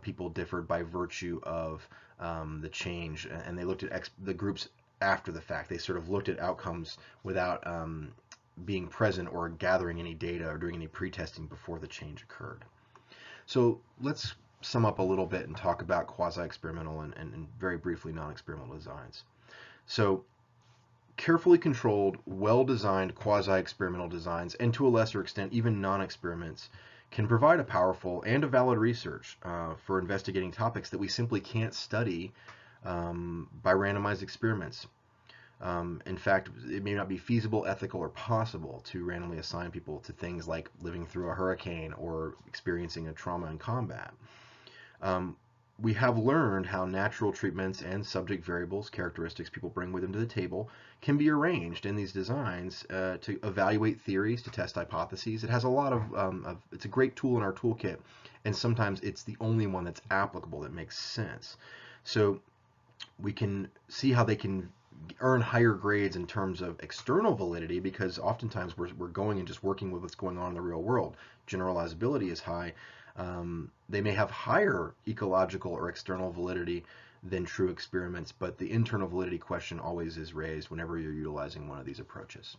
people differed by virtue of the change, and they looked at the groups after the fact. They sort of looked at outcomes without being present or gathering any data or doing any pre-testing before the change occurred. So let's sum up a little bit and talk about quasi-experimental and very briefly non-experimental designs. So carefully controlled, well-designed quasi-experimental designs, and to a lesser extent even non-experiments, can provide a powerful and a valid research for investigating topics that we simply can't study by randomized experiments. In fact, it may not be feasible, ethical, or possible to randomly assign people to things like living through a hurricane or experiencing a trauma in combat. We have learned how natural treatments and subject variables, characteristics people bring with them to the table, can be arranged in these designs to evaluate theories, to test hypotheses. It has a lot of, it's a great tool in our toolkit, and sometimes it's the only one that's applicable, that makes sense. So we can see how they can earn higher grades in terms of external validity, because oftentimes we're going and just working with what's going on in the real world. Generalizability is high. They may have higher ecological or external validity than true experiments, but the internal validity question always is raised whenever you're utilizing one of these approaches.